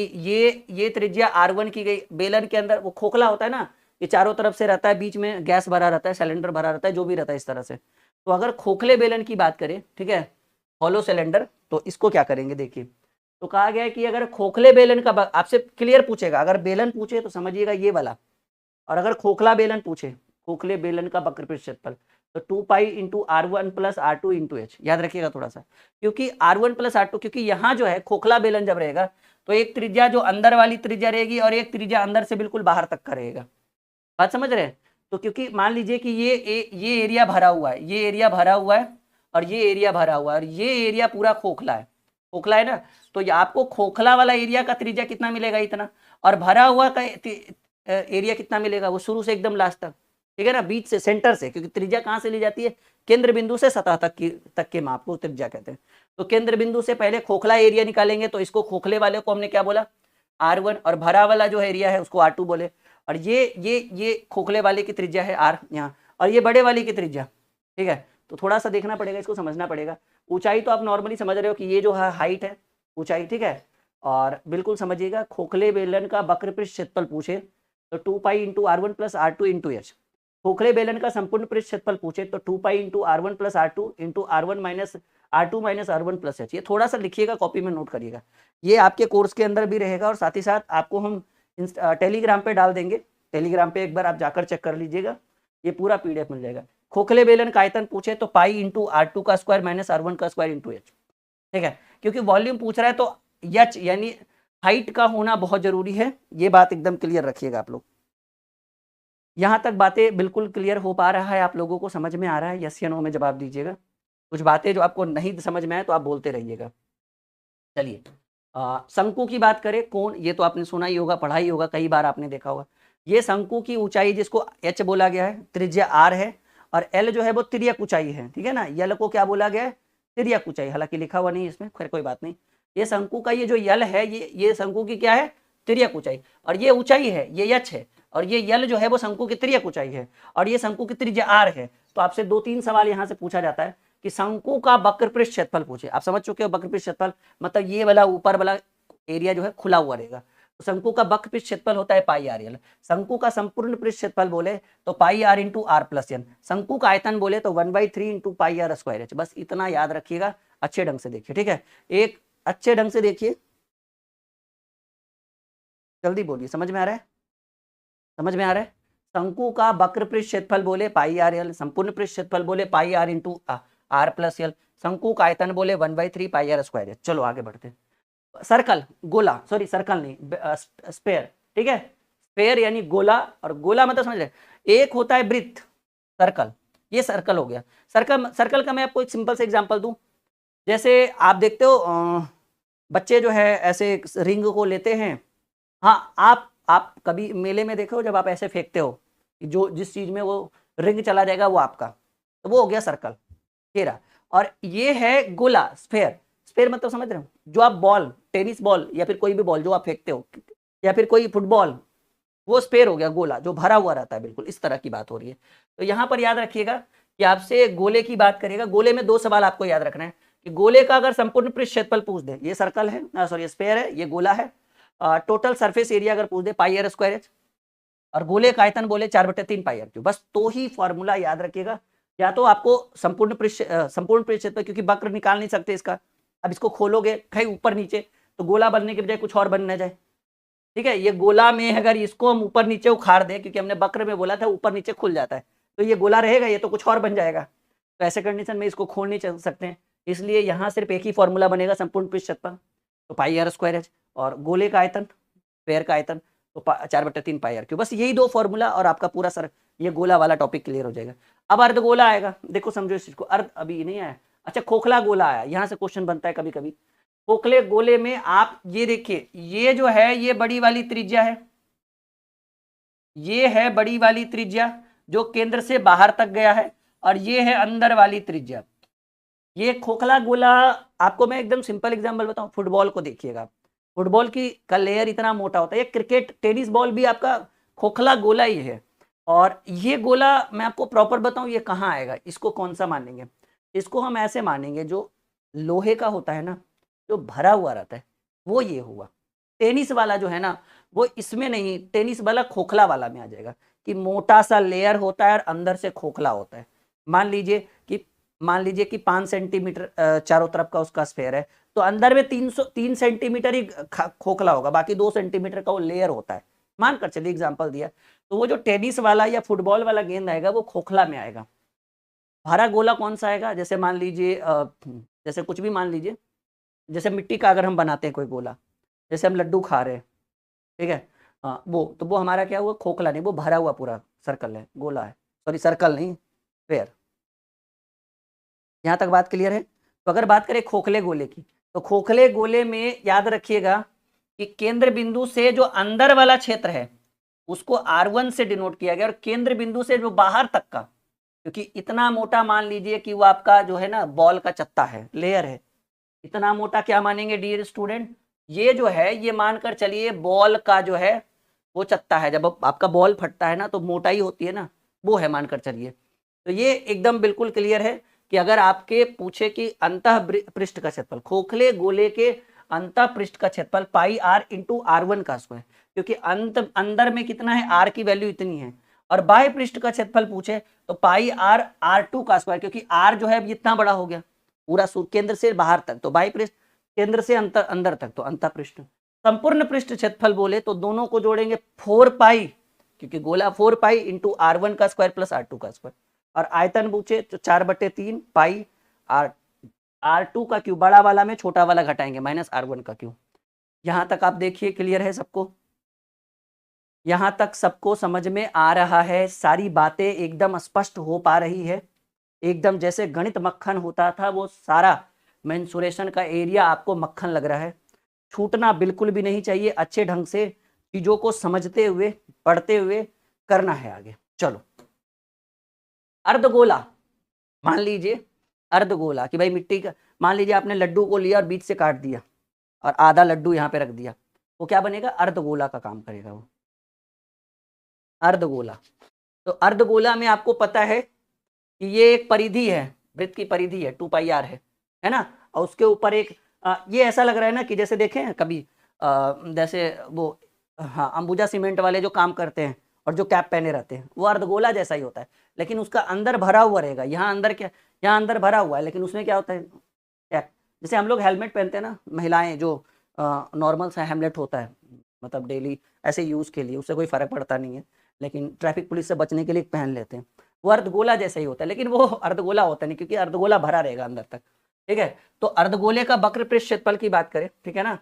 ये त्रिज्या r1 की गई, बेलन के अंदर वो खोखला होता है ना, ये चारों तरफ से रहता है, बीच में गैस भरा रहता है, सिलेंडर भरा रहता है, जो भी रहता है इस तरह से। तो अगर खोखले बेलन की बात करें, ठीक है, हॉलो सिलेंडर, तो इसको क्या करेंगे देखिए। तो कहा गया है कि अगर खोखले बेलन का, आपसे क्लियर पूछेगा, अगर बेलन पूछे तो समझिएगा ये वाला, और अगर खोखला बेलन पूछे, खोखले बेलन का वक्र पृष्ठ क्षेत्रफल, तो 2π × r1 + r2 × h, याद रखिएगा थोड़ा सा, क्योंकि r1 + r2, क्योंकि यहाँ जो है खोखला बेलन जब रहेगा तो एक त्रिज्या जो अंदर वाली त्रिज्या रहेगी और एक त्रिज्या अंदर से बिल्कुल बाहर तक का रहेगा। बात समझ रहे हैं? तो क्योंकि मान लीजिए कि ये एरिया भरा हुआ है, ये एरिया भरा हुआ है, और ये एरिया भरा हुआ है, और ये एरिया पूरा खोखला है, खोखला है ना, तो आपको खोखला वाला एरिया का त्रिज्या कितना मिलेगा? इतना, और भरा हुआ का एरिया कितना मिलेगा? वो शुरू से एकदम लास्ट तक, ठीक है ना, बीच से, सेंटर से, क्योंकि त्रिज्या कहाँ से ली जाती है? केंद्र बिंदु से सतह तक के माप को त्रिज्या कहते हैं। तो केंद्र बिंदु से पहले खोखला एरिया निकालेंगे, तो इसको खोखले वाले को हमने क्या बोला? r1, और भरा वाला जो एरिया है उसको r2 बोले, और ये खोखले वाले की त्रिज्या है r यहाँ, और ये बड़े वाले की त्रिज्या, ठीक है। तो थोड़ा सा देखना पड़ेगा, इसको समझना पड़ेगा। ऊंचाई तो आप नॉर्मली समझ रहे हो कि ये जो है हाइट है, ऊंचाई, ठीक है। और बिल्कुल समझिएगा, खोखले बेलन का वक्र पृष्ठ क्षेत्रफल पूछे तो 2π × r1 + r2 × h। खोखले बेलन का संपूर्ण पृष्ठ क्षेत्रफल पूछे तो 2π × r1 + r2 × r2 - r1 + h। ये थोड़ा सा लिखिएगा, कॉपी में नोट करिएगा, ये आपके कोर्स के अंदर भी रहेगा, और साथ ही साथ आपको हम टेलीग्राम पे डाल देंगे। टेलीग्राम पे एक बार आप जाकर चेक कर लीजिएगा, ये पूरा PDF मिल जाएगा। खोखले बेलन का आयतन पूछे तो π × r2² - r1² × h, ठीक है। क्योंकि वॉल्यूम पूछ रहा है तो h यानी हाइट का होना बहुत जरूरी है, ये बात एकदम क्लियर रखिएगा आप लोग। यहाँ तक बातें बिल्कुल क्लियर हो पा रहा है? आप लोगों को समझ में आ रहा है? यस या नो में जवाब दीजिएगा। कुछ बातें जो आपको नहीं समझ में आए तो आप बोलते रहिएगा। चलिए शंकु की बात करें, कोण, ये तो आपने सुना ही होगा, पढ़ा ही होगा, कई बार आपने देखा होगा। ये शंकु की ऊंचाई जिसको h बोला गया है, त्रिज्या r है, और l जो है वो तिर्यक ऊंचाई है, ठीक है ना। यल को क्या बोला गया है, तिर्यक ऊंचाई, हालांकि लिखा हुआ नहीं है इसमें, खैर कोई बात नहीं। ये शंकु का ये जो यल है, ये शंकु की क्या है, तिर्यक ऊंचाई, और ये ऊंचाई है, ये h है, और ये यल जो है वो शंकु की तिर्यक ऊंचाई है, और ये शंकु की त्रिज्या r है। तो आपसे 2-3 सवाल यहाँ से पूछा जाता है कि शंकु का वक्रपृष्ठ क्षेत्रफल पूछे। आप समझ चुके हो वक्रपृष्ठ क्षेत्रफल मतलब ये वाला ऊपर वाला एरिया जो है खुला हुआ रहेगा। तो शंकु का वक्रपृष्ठ क्षेत्रफल होता है पाई आर एल। शंकु का संपूर्ण पृष्ठ क्षेत्रफल बोले तो pi r into are plus n. शंकु का आयतन बोले तो 1/3 into pi r square h. बस इतना याद रखिएगा, अच्छे ढंग से देखिए, ठीक है, एक अच्छे ढंग से देखिए, जल्दी बोलिए, समझ में आ रहा है, समझ में आ रहा है। शंकु का वक्रपृष्ठ क्षेत्रफल बोले पाई आर एल, संपूर्ण पृष्ठ क्षेत्रफल बोले pi r into are plus l, शंकु का आयतन बोले 1/3 पाई आर स्क्वायर एच। चलो आगे बढ़ते हैं। सर्कल, गोला, सॉरी सर्कल नहीं, स्पेयर, ठीक है, स्पेयर यानी गोला, और गोला मतलब समझ रहे, एक होता है वृत्त, सर्कल, ये सर्कल हो गया। सर्कल का मैं आपको एक सिंपल से एग्जांपल दूं, जैसे आप देखते हो बच्चे जो है ऐसे रिंग को लेते हैं, हाँ आप कभी मेले में देखो जब आप ऐसे फेंकते हो, जो जिस चीज में वो रिंग चला जाएगा वो आपका, तो वो हो गया सर्कल, घेरा। और ये है गोला, स्फेयर। स्फेयर मतलब समझ रहे हो, जो आप बॉल, टेनिस बॉल या फिर कोई भी बॉल जो आप फेंकते हो, या फिर कोई फुटबॉल, वो स्फेयर हो गया, गोला जो भरा हुआ रहता है, बिल्कुल इस तरह की बात हो रही है। तो यहाँ पर याद रखिएगा कि आपसे गोले की बात करेगा। गोले में 2 सवाल आपको याद रखना है कि गोले का अगर संपूर्ण पृष्ठ क्षेत्रफल पूछ दे, ये सर्कल है, सॉरी स्फेयर है, ये गोला है, टोटल सरफेस एरिया अगर पूछ दे पाई आर स्क्वायर एच, और गोले का आयतन बोले 4/3 पाई आर क्यूब, बस तो ही फॉर्मूला याद रखिएगा। या तो आपको संपूर्ण पृष्ठ क्षेत्रफल, क्योंकि वक्र निकाल नहीं सकते इसका, अब इसको खोलोगे कहीं ऊपर नीचे तो गोला बनने के बजाय कुछ और बन न जाए, ठीक है। ये गोला में अगर इसको हम ऊपर नीचे उखाड़ दें, क्योंकि हमने वक्र में बोला था ऊपर नीचे खुल जाता है, तो ये गोला रहेगा, ये तो कुछ और बन जाएगा। तो ऐसे कंडीशन में इसको खोल नहीं चल सकते हैं, इसलिए यहाँ सिर्फ एक ही फॉर्मूला बनेगा संपूर्ण पृष्ठ क्षेत्रफल, तो पाई आर स्क्वायर एच, और गोले का आयतन, स्फेयर का आयतन तो 4/3 पाई आर क्यूब। बस यही 2 फॉर्मूला और आपका पूरा सर ये गोला वाला टॉपिक क्लियर हो जाएगा। अब अर्धगोला आएगा, देखो समझो इस चीज को, अर्ध अभी नहीं आया, अच्छा खोखला गोला आया, यहाँ से क्वेश्चन बनता है कभी कभी। खोखले गोले में आप ये देखिए, ये जो है ये बड़ी वाली त्रिज्या है, ये है बड़ी वाली त्रिज्या जो केंद्र से बाहर तक गया है, और ये है अंदर वाली त्रिज्या। ये खोखला गोला, आपको मैं एकदम सिंपल एग्जांपल बताऊं, फुटबॉल को देखिएगा, फुटबॉल की का लेयर इतना मोटा होता है, ये क्रिकेट टेनिस बॉल भी आपका खोखला गोला ही है। और ये गोला मैं आपको प्रॉपर बताऊं ये कहाँ आएगा, इसको कौन सा मानेंगे, इसको हम ऐसे मानेंगे जो लोहे का होता है ना, जो भरा हुआ रहता है, वो ये हुआ। टेनिस वाला जो है ना वो इसमें नहीं, टेनिस वाला खोखला वाला में आ जाएगा, कि मोटा सा लेयर होता है और अंदर से खोखला होता है। मान लीजिए कि 5 सेंटीमीटर चारों तरफ का उसका स्फेयर है, तो अंदर में 3 सेंटीमीटर ही खोखला होगा, बाकी 2 सेंटीमीटर का वो लेयर होता है, मानकर चलिए एग्जांपल दिया। तो वो जो टेनिस वाला या फुटबॉल वाला गेंद आएगा वो खोखला में आएगा। भरा गोला कौन सा आएगा, जैसे मान लीजिए जैसे कुछ भी मान लीजिए, जैसे मिट्टी का अगर हम बनाते हैं कोई गोला, जैसे हम लड्डू खा रहे हैं, ठीक है, वो हमारा क्या हुआ, खोखला नहीं, वो भरा हुआ पूरा सर्कल है, गोला है, सॉरी सर्कल नहीं, स्फेयर। यहाँ तक बात क्लियर है। तो अगर बात करें खोखले गोले की, तो खोखले गोले में याद रखिएगा कि केंद्र बिंदु से जो अंदर वाला क्षेत्र है उसको R1 से डिनोट किया गया, और केंद्र बिंदु से जो बाहर तक का, क्योंकि इतना मोटा मान लीजिए कि वो आपका जो है ना बॉल का चत्ता है, लेयर है, इतना मोटा क्या मानेंगे डियर स्टूडेंट, ये जो है ये मानकर चलिए बॉल का जो है वो चत्ता है, जब आपका बॉल फटता है ना तो मोटाई होती है ना, वो है मानकर चलिए। तो ये एकदम बिल्कुल क्लियर है कि अगर आपके पूछे कि अंतः पृष्ठ का क्षेत्रफल, खोखले गोले के अंतः पृष्ठ का क्षेत्रफल पाई आर इंटू R1 का स्क्वायर, क्योंकि अंदर में कितना है, आर की वैल्यू इतनी है, और बाह्य पृष्ठ का क्षेत्रफल पूछे तो पाई आर R2 का स्क्वायर, क्योंकि आर जो है इतना बड़ा हो गया पूरा केंद्र से बाहर तक, तो बाह्य पृष्ठ, केंद्र से अंदर तक तो अंतः पृष्ठ। संपूर्ण पृष्ठ क्षेत्रफल बोले तो दोनों को जोड़ेंगे 4 पाई, क्योंकि गोला 4 पाई इंटू R1 का स्क्वायर प्लस R2 का स्क्वायर, और आयतन पूछे तो 4/3 पाई R2 का क्यूब, बड़ा वाला में छोटा वाला घटाएंगे माइनस R1 का क्यूब। यहां तक आप देखिए क्लियर है सबको, यहां तक सबको समझ में आ रहा है, सारी बातें एकदम स्पष्ट हो पा रही है, एकदम जैसे गणित मक्खन होता था वो सारा मेंसुरेशन का एरिया आपको मक्खन लग रहा है। छूटना बिल्कुल भी नहीं चाहिए, अच्छे ढंग से चीजों को समझते हुए पढ़ते हुए करना है आगे। चलो, अर्धगोला, मान लीजिए अर्धगोला कि भाई मिट्टी का, मान लीजिए आपने लड्डू को लिया और बीच से काट दिया और आधा लड्डू यहाँ पे रख दिया, वो क्या बनेगा, अर्धगोला का काम करेगा वो, अर्धगोला। तो अर्धगोला में आपको पता है कि ये एक परिधि है, वृत्त की परिधि है, 2πr है ना, और उसके ऊपर एक ये ऐसा लग रहा है ना कि जैसे देखें हैं कभी जैसे वो, हाँ, अंबुजा सीमेंट वाले जो काम करते हैं और जो कैप पहने रहते हैं, वो अर्धगोला जैसा ही होता है, लेकिन उसका अंदर भरा हुआ रहेगा। यहाँ अंदर क्या, यहाँ अंदर भरा हुआ है, लेकिन उसमें क्या होता है, जैसे हम लोग हेलमेट पहनते हैं ना, महिलाएं जो नॉर्मल सा हेमलेट होता है, मतलब डेली ऐसे यूज़ के लिए, उससे कोई फर्क पड़ता नहीं है, लेकिन ट्रैफिक पुलिस से बचने के लिए पहन लेते हैं, वो अर्धगोला जैसा ही होता है, लेकिन वो अर्धगोला होता नहीं, क्योंकि अर्धगोला भरा रहेगा अंदर तक, ठीक है। तो अर्धगोले का वक्र पृष्ठ क्षेत्रफल की बात करें, ठीक है ना,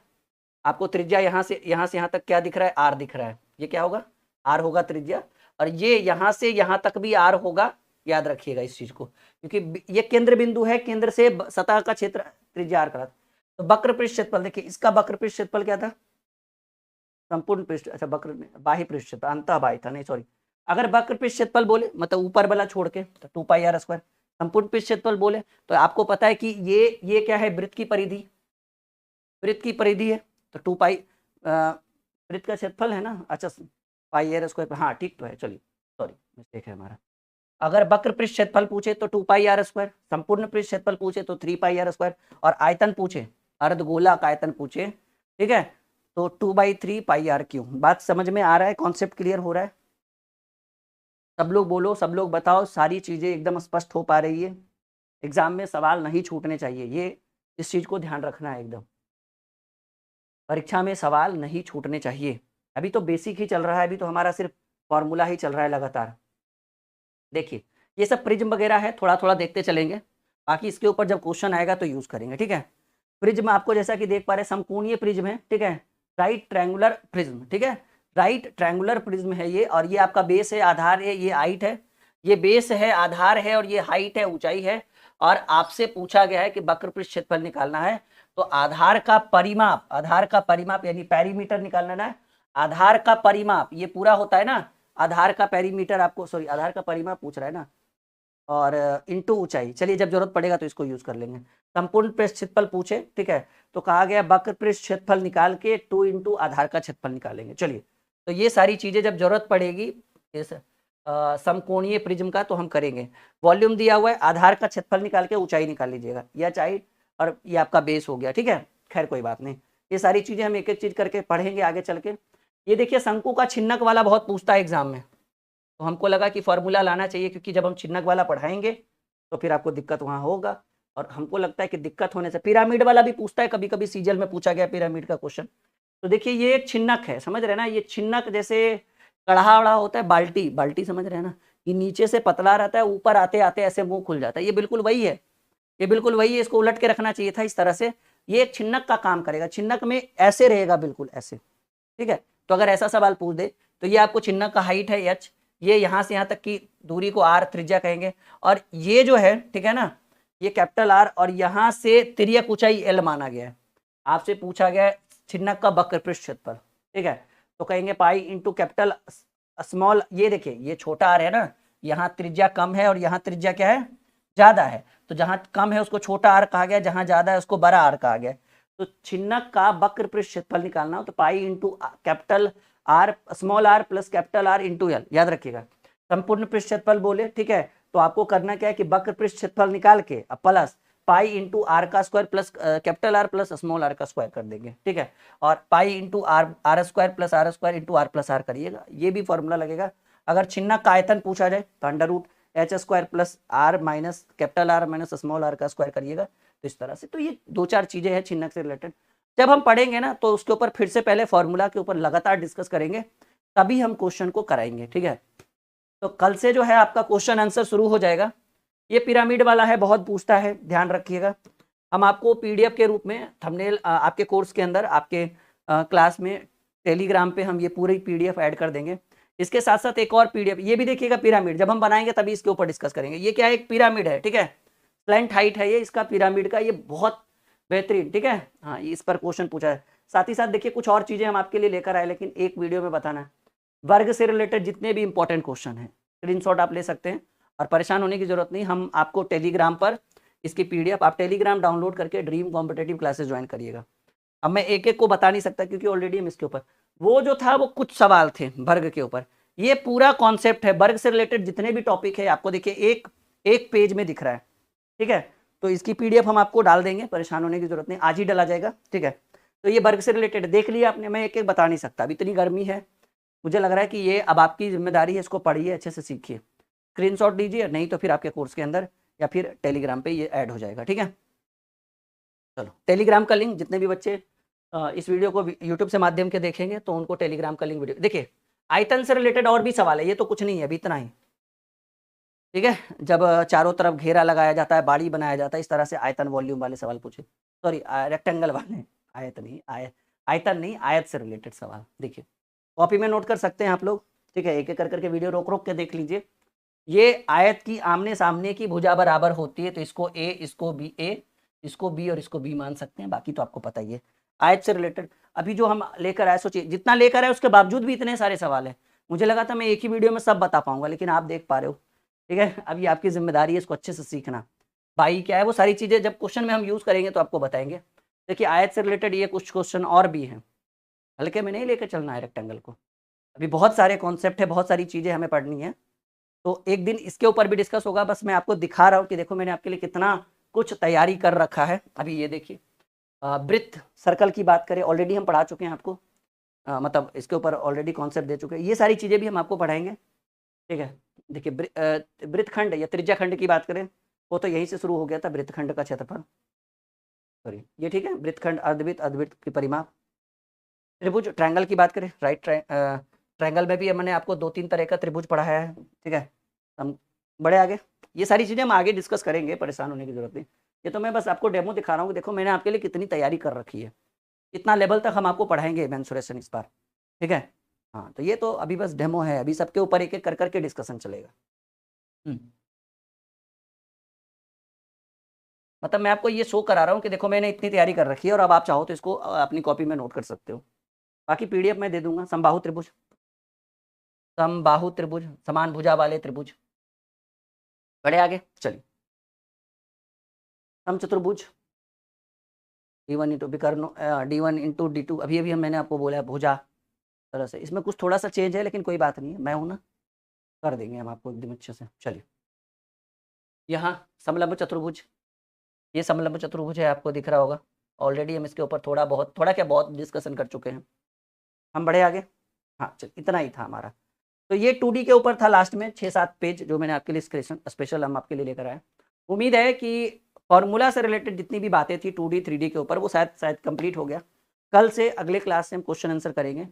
आपको त्रिज्या यहाँ से यहाँ तक क्या दिख रहा है, आर दिख रहा है, ये क्या होगा, आर होगा त्रिज्या, और ये यहाँ से यहाँ तक भी आर होगा, याद रखिएगा इस चीज को, क्योंकि ये केंद्र बिंदु है, केंद्र से सतह का क्षेत्र त्रिज्या आर का। तो वक्र पृष्ठ क्षेत्रफल देखिए, इसका वक्र पृष्ठ क्षेत्रफल क्या था, संपूर्ण पृष्ठ, अच्छा वक्र बाह्य पृष्ठ क्षेत्रफल, अंतः बाह्य था, नहीं सॉरी, अगर वक्र पृष्ठ क्षेत्रफल बोले मतलब ऊपर वाला छोड़ के तो 2πr², संपूर्ण पृष्ठ क्षेत्रफल बोले तो आपको पता है कि ये क्या है, वृत्त की परिधि, वृत्त की परिधि है, तो 2π वृत्त का क्षेत्रफल है ना, अच्छा πr², हाँ ठीक तो है, चलिए सॉरी मिस्टेक है हमारा। अगर वक्र पृष्ठ क्षेत्रफल पूछे तो 2πr², संपूर्ण पृष्ठ क्षेत्रफल पूछे तो 3πr², और आयतन पूछे, अर्धगोला का आयतन पूछे, ठीक है, तो 2/3πr3। बात समझ में आ रहा है, कॉन्सेप्ट क्लियर हो रहा है, सब लोग बोलो, सब लोग बताओ, सारी चीजें एकदम स्पष्ट हो पा रही है, एग्जाम में सवाल नहीं छूटने चाहिए, ये इस चीज को ध्यान रखना है एकदम, परीक्षा में सवाल नहीं छूटने चाहिए। अभी तो बेसिक ही चल रहा है, अभी तो हमारा सिर्फ फॉर्मूला ही चल रहा है लगातार। देखिए ये सब प्रिज्म वगैरह है, थोड़ा थोड़ा देखते चलेंगे, बाकी इसके ऊपर जब क्वेश्चन आएगा तो यूज करेंगे, ठीक है। प्रिज्म आपको जैसा कि देख पा रहे समकोणीय प्रिज्म है, ठीक है, राइट ट्रायंगुलर प्रिज्म, ठीक है, राइट ट्रायंगुलर प्रिज्म है ये, और ये आपका बेस है, आधार है, ये हाइट है, ये बेस है, आधार है, और ये हाइट है, ऊंचाई है, और आपसे पूछा गया है कि वक्र पृष्ठ क्षेत्रफल निकालना है, तो आधार का परिमाप यानी पेरीमीटर निकालना है, आधार का परिमाप ये पूरा होता है ना, आधार का पेरीमीटर आपको, सॉरी आधार का परिमाप पूछ रहा है ना, और इंटू ऊंचाई, चलिए जब जरूरत पड़ेगा तो इसको यूज कर लेंगे। संपूर्ण पृष्ठ क्षेत्रफल पूछे, ठीक है, तो कहा गया वक्र पृष्ठ क्षेत्रफल निकाल के 2 इंटू आधार का क्षेत्रफल निकालेंगे। चलिए तो ये सारी चीजें जब जरूरत पड़ेगी इस समकोणीय प्रिज्म का तो हम करेंगे। वॉल्यूम दिया हुआ है, आधार का क्षेत्रफल निकाल के ऊंचाई निकाल लीजिएगा, या चाहे, और ये आपका बेस हो गया, ठीक है, खैर कोई बात नहीं, ये सारी चीजें हम एक एक चीज करके पढ़ेंगे आगे चल के। ये देखिए शंकु का छिन्नक वाला बहुत पूछता है एग्जाम में, तो हमको लगा कि फॉर्मूला लाना चाहिए, क्योंकि जब हम छिन्नक वाला पढ़ाएंगे तो फिर आपको दिक्कत वहाँ होगा, और हमको लगता है कि दिक्कत होने से, पिरामिड वाला भी पूछता है कभी कभी, सीजीएल में पूछा गया पिरामिड का क्वेश्चन। तो देखिए ये एक छिन्नक है, समझ रहे ना, ये छिन्नक जैसे कढ़ा वड़ा होता है, बाल्टी बाल्टी समझ रहे हैं ना, ये नीचे से पतला रहता है, ऊपर आते आते ऐसे मुंह खुल जाता है, ये बिल्कुल वही है, ये बिल्कुल वही है, इसको उलट के रखना चाहिए था इस तरह से, ये एक छिन्नक का काम करेगा, छिन्नक में ऐसे रहेगा बिल्कुल ऐसे, ठीक है। तो अगर ऐसा सवाल पूछ दे तो ये आपको छिन्नक का हाइट है h, ये यहाँ से यहाँ तक की दूरी को r त्रिज्या कहेंगे, और ये जो है, ठीक है ना, ये कैपिटल R, और यहाँ से तिर्यक ऊंचाई L माना गया है। आपसे पूछा गया है छिन्नक का वक्र पृष्ठ क्षेत्रफल, ठीक है, तो कहेंगे पाई इंटू कैपिटल स्मॉल, ये देखिए ये छोटा r है ना, यहाँ त्रिज्या कम है और यहाँ त्रिज्या क्या है, ज्यादा है, तो जहाँ कम है उसको छोटा r कहा गया, जहाँ ज्यादा है उसको बड़ा r कहा गया। तो छिन्नक का वक्र पृष्ठ क्षेत्रफल निकालना हो तो pi into capital R small R plus capital R into L, याद रखिएगा। संपूर्ण पृष्ठ क्षेत्रफल बोले, ठीक है, तो आपको करना क्या है कि वक्र पृष्ठ क्षेत्रफल निकाल के प्लस पाई इंटू आर का square plus capital R plus small R का स्क्वायर कर देंगे, ठीक है, और pi into R square plus R square into are plus R करिएगा, ये भी फॉर्मूला लगेगा। अगर छिन्नक का आयतन पूछा जाए तो under root H square plus R minus capital R minus small R का स्क्वायर करिएगा, तो इस तरह से। तो ये 2-4 चीजें हैं छिन्नक से रिलेटेड, जब हम पढ़ेंगे ना तो उसके ऊपर फिर से पहले फॉर्मूला के ऊपर लगातार डिस्कस करेंगे, तभी हम क्वेश्चन को कराएंगे, ठीक है। तो कल से जो है आपका क्वेश्चन आंसर शुरू हो जाएगा। ये पिरामिड वाला है, बहुत पूछता है, ध्यान रखिएगा। हम आपको पीडीएफ के रूप में थंबनेल आपके कोर्स के अंदर, आपके क्लास में टेलीग्राम पे हम ये पूरी पीडीएफ ऐड कर देंगे। इसके साथ साथ एक और पीडीएफ, ये भी देखिएगा, पिरामिड जब हम बनाएंगे तभी इसके ऊपर डिस्कस करेंगे। ये क्या है, एक पिरामिड है, ठीक है, स्लैंट हाइट है ये इसका पिरामिड का, ये बहुत बेहतरीन, ठीक है। हाँ, इस पर क्वेश्चन पूछा है। साथ ही साथ देखिए कुछ और चीजें हम आपके लिए लेकर आए, लेकिन एक वीडियो में बताना है। वर्ग से रिलेटेड जितने भी इंपॉर्टेंट क्वेश्चन हैं स्क्रीनशॉट आप ले सकते हैं, और परेशान होने की जरूरत नहीं। हम आपको टेलीग्राम पर इसकी पीडीएफ, आप टेलीग्राम डाउनलोड करके ड्रीम कॉम्पिटेटिव क्लासेस ज्वाइन करिएगा। अब मैं एक एक को बता नहीं सकता क्योंकि ऑलरेडी हम इसके ऊपर, वो जो था वो कुछ सवाल थे वर्ग के ऊपर, ये पूरा कॉन्सेप्ट है वर्ग से रिलेटेड जितने भी टॉपिक है आपको देखिए एक एक पेज में दिख रहा है, ठीक है। तो इसकी पीडीएफ हम आपको डाल देंगे, परेशान होने की जरूरत नहीं, आज ही डाला जाएगा, ठीक है। तो ये वर्ग से रिलेटेड देख लिया आपने, मैं एक एक बता नहीं सकता, अभी इतनी गर्मी है, मुझे लग रहा है कि ये अब आपकी जिम्मेदारी है, इसको पढ़िए, अच्छे से सीखिए, स्क्रीनशॉट दीजिए, नहीं तो फिर आपके कोर्स के अंदर या फिर टेलीग्राम पे ये ऐड हो जाएगा, ठीक है। चलो, टेलीग्राम का लिंक जितने भी बच्चे इस वीडियो को यूट्यूब से माध्यम के देखेंगे तो उनको टेलीग्राम का लिंक, वीडियो देखिए, आयतन से रिलेटेड और भी सवाल है, ये तो कुछ नहीं है अभी, इतना ही, ठीक है। जब चारों तरफ घेरा लगाया जाता है, बाड़ी बनाया जाता है, इस तरह से आयतन वॉल्यूम वाले सवाल पूछे, सॉरी रेक्टेंगल वाले, आयत नहीं, आयतन नहीं, आयत से रिलेटेड सवाल देखिए, कॉपी में नोट कर सकते हैं आप लोग, ठीक है। एक एक कर करके वीडियो रोक रोक के देख लीजिए। ये आयत की आमने सामने की भुजा बराबर होती है, तो इसको ए, इसको बी, ए, इसको बी और इसको बी मान सकते हैं, बाकी तो आपको पता ही है। आयत से रिलेटेड अभी जो हम लेकर आए, सोचिए जितना लेकर आए उसके बावजूद भी इतने सारे सवाल हैं, मुझे लगा था मैं एक ही वीडियो में सब बता पाऊंगा, लेकिन आप देख पा रहे हो, ठीक है। अभी आपकी जिम्मेदारी है इसको अच्छे से सीखना। बाई क्या है, वो सारी चीजें जब क्वेश्चन में हम यूज करेंगे तो आपको बताएंगे। देखिए आयत से रिलेटेड ये कुछ क्वेश्चन और भी हैं, हल्के में नहीं लेकर चलना है रेक्टेंगल को, अभी बहुत सारे कॉन्सेप्ट है, बहुत सारी चीजें हमें पढ़नी है, तो एक दिन इसके ऊपर भी डिस्कस होगा। बस मैं आपको दिखा रहा हूँ कि देखो मैंने आपके लिए कितना कुछ तैयारी कर रखा है। अभी ये देखिए, वृत्त सर्कल की बात करें, ऑलरेडी हम पढ़ा चुके हैं आपको, मतलब इसके ऊपर ऑलरेडी कॉन्सेप्ट दे चुके हैं, ये सारी चीजें भी हम आपको पढ़ाएंगे, ठीक है। देखिए वृत्तखंड या त्रिज्याखंड की बात करें, वो तो यहीं से शुरू हो गया था, वृत्तखंड का क्षेत्रफल, सॉरी ये ठीक है, वृत्तखंड, अर्धवृत्त, अर्धवृत्त की परिमाप, त्रिभुज ट्रायंगल की बात करें, राइट ट्रायंगल में भी मैंने आपको 2-3 तरह का त्रिभुज पढ़ाया है, ठीक है। हम बड़े आगे, ये सारी चीज़ें हम आगे डिस्कस करेंगे, परेशान होने की जरूरत नहीं, ये तो मैं बस आपको डेमो दिखा रहा हूँ कि देखो मैंने आपके लिए कितनी तैयारी कर रखी है, इतना लेवल तक हम आपको पढ़ाएंगे मेंसुरेशन इस बार, ठीक है। हाँ, तो ये तो अभी बस डेमो है, अभी सबके ऊपर एक एक कर करके डिस्कशन चलेगा। मतलब मैं आपको ये शो करा रहा हूँ कि देखो मैंने इतनी तैयारी कर रखी है, और अब आप चाहो तो इसको अपनी कॉपी में नोट कर सकते हो, बाकी पीडीएफ मैं दे दूंगा। समबाहु त्रिभुज, समबाहु त्रिभुज, समान भुजा वाले त्रिभुज, बड़े आगे चलिए, समचतुर्भुज, D1 इंटू विकर्ण, D1 इंटू D2, अभी अभी मैंने आपको बोला भुजा तरह से, इसमें कुछ थोड़ा सा चेंज है लेकिन कोई बात नहीं है, मैं हूं ना, कर देंगे हम आपको एकदम अच्छे से। चलिए, यहाँ समलंब चतुर्भुज, ये समलंब चतुर्भुज है, आपको दिख रहा होगा, ऑलरेडी हम इसके ऊपर थोड़ा क्या बहुत डिस्कशन कर चुके हैं। हम बढ़े आगे, हाँ चल, इतना ही था हमारा। तो ये 2D के ऊपर था, लास्ट में 6-7 पेज जो मैंने आपके लिए स्पेशल हम आपके लिए लेकर आए। उम्मीद है कि फॉर्मूला से रिलेटेड जितनी भी बातें थी 2D 3D के ऊपर, वो शायद कंप्लीट हो गया। कल से अगले क्लास से हम क्वेश्चन आंसर करेंगे,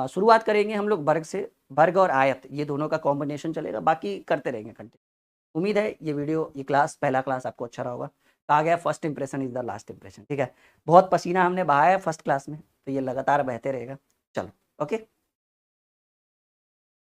शुरुआत करेंगे हम लोग वर्ग से, वर्ग और आयत ये दोनों का कॉम्बिनेशन चलेगा, बाकी करते रहेंगे कंटिन्यू। उम्मीद है ये वीडियो, ये क्लास, पहला क्लास आपको अच्छा रहा होगा। कहा गया first impression is the last impression, ठीक है। बहुत पसीना हमने बहाया है फर्स्ट क्लास में, तो ये लगातार बहते रहेगा। चलो, ओके।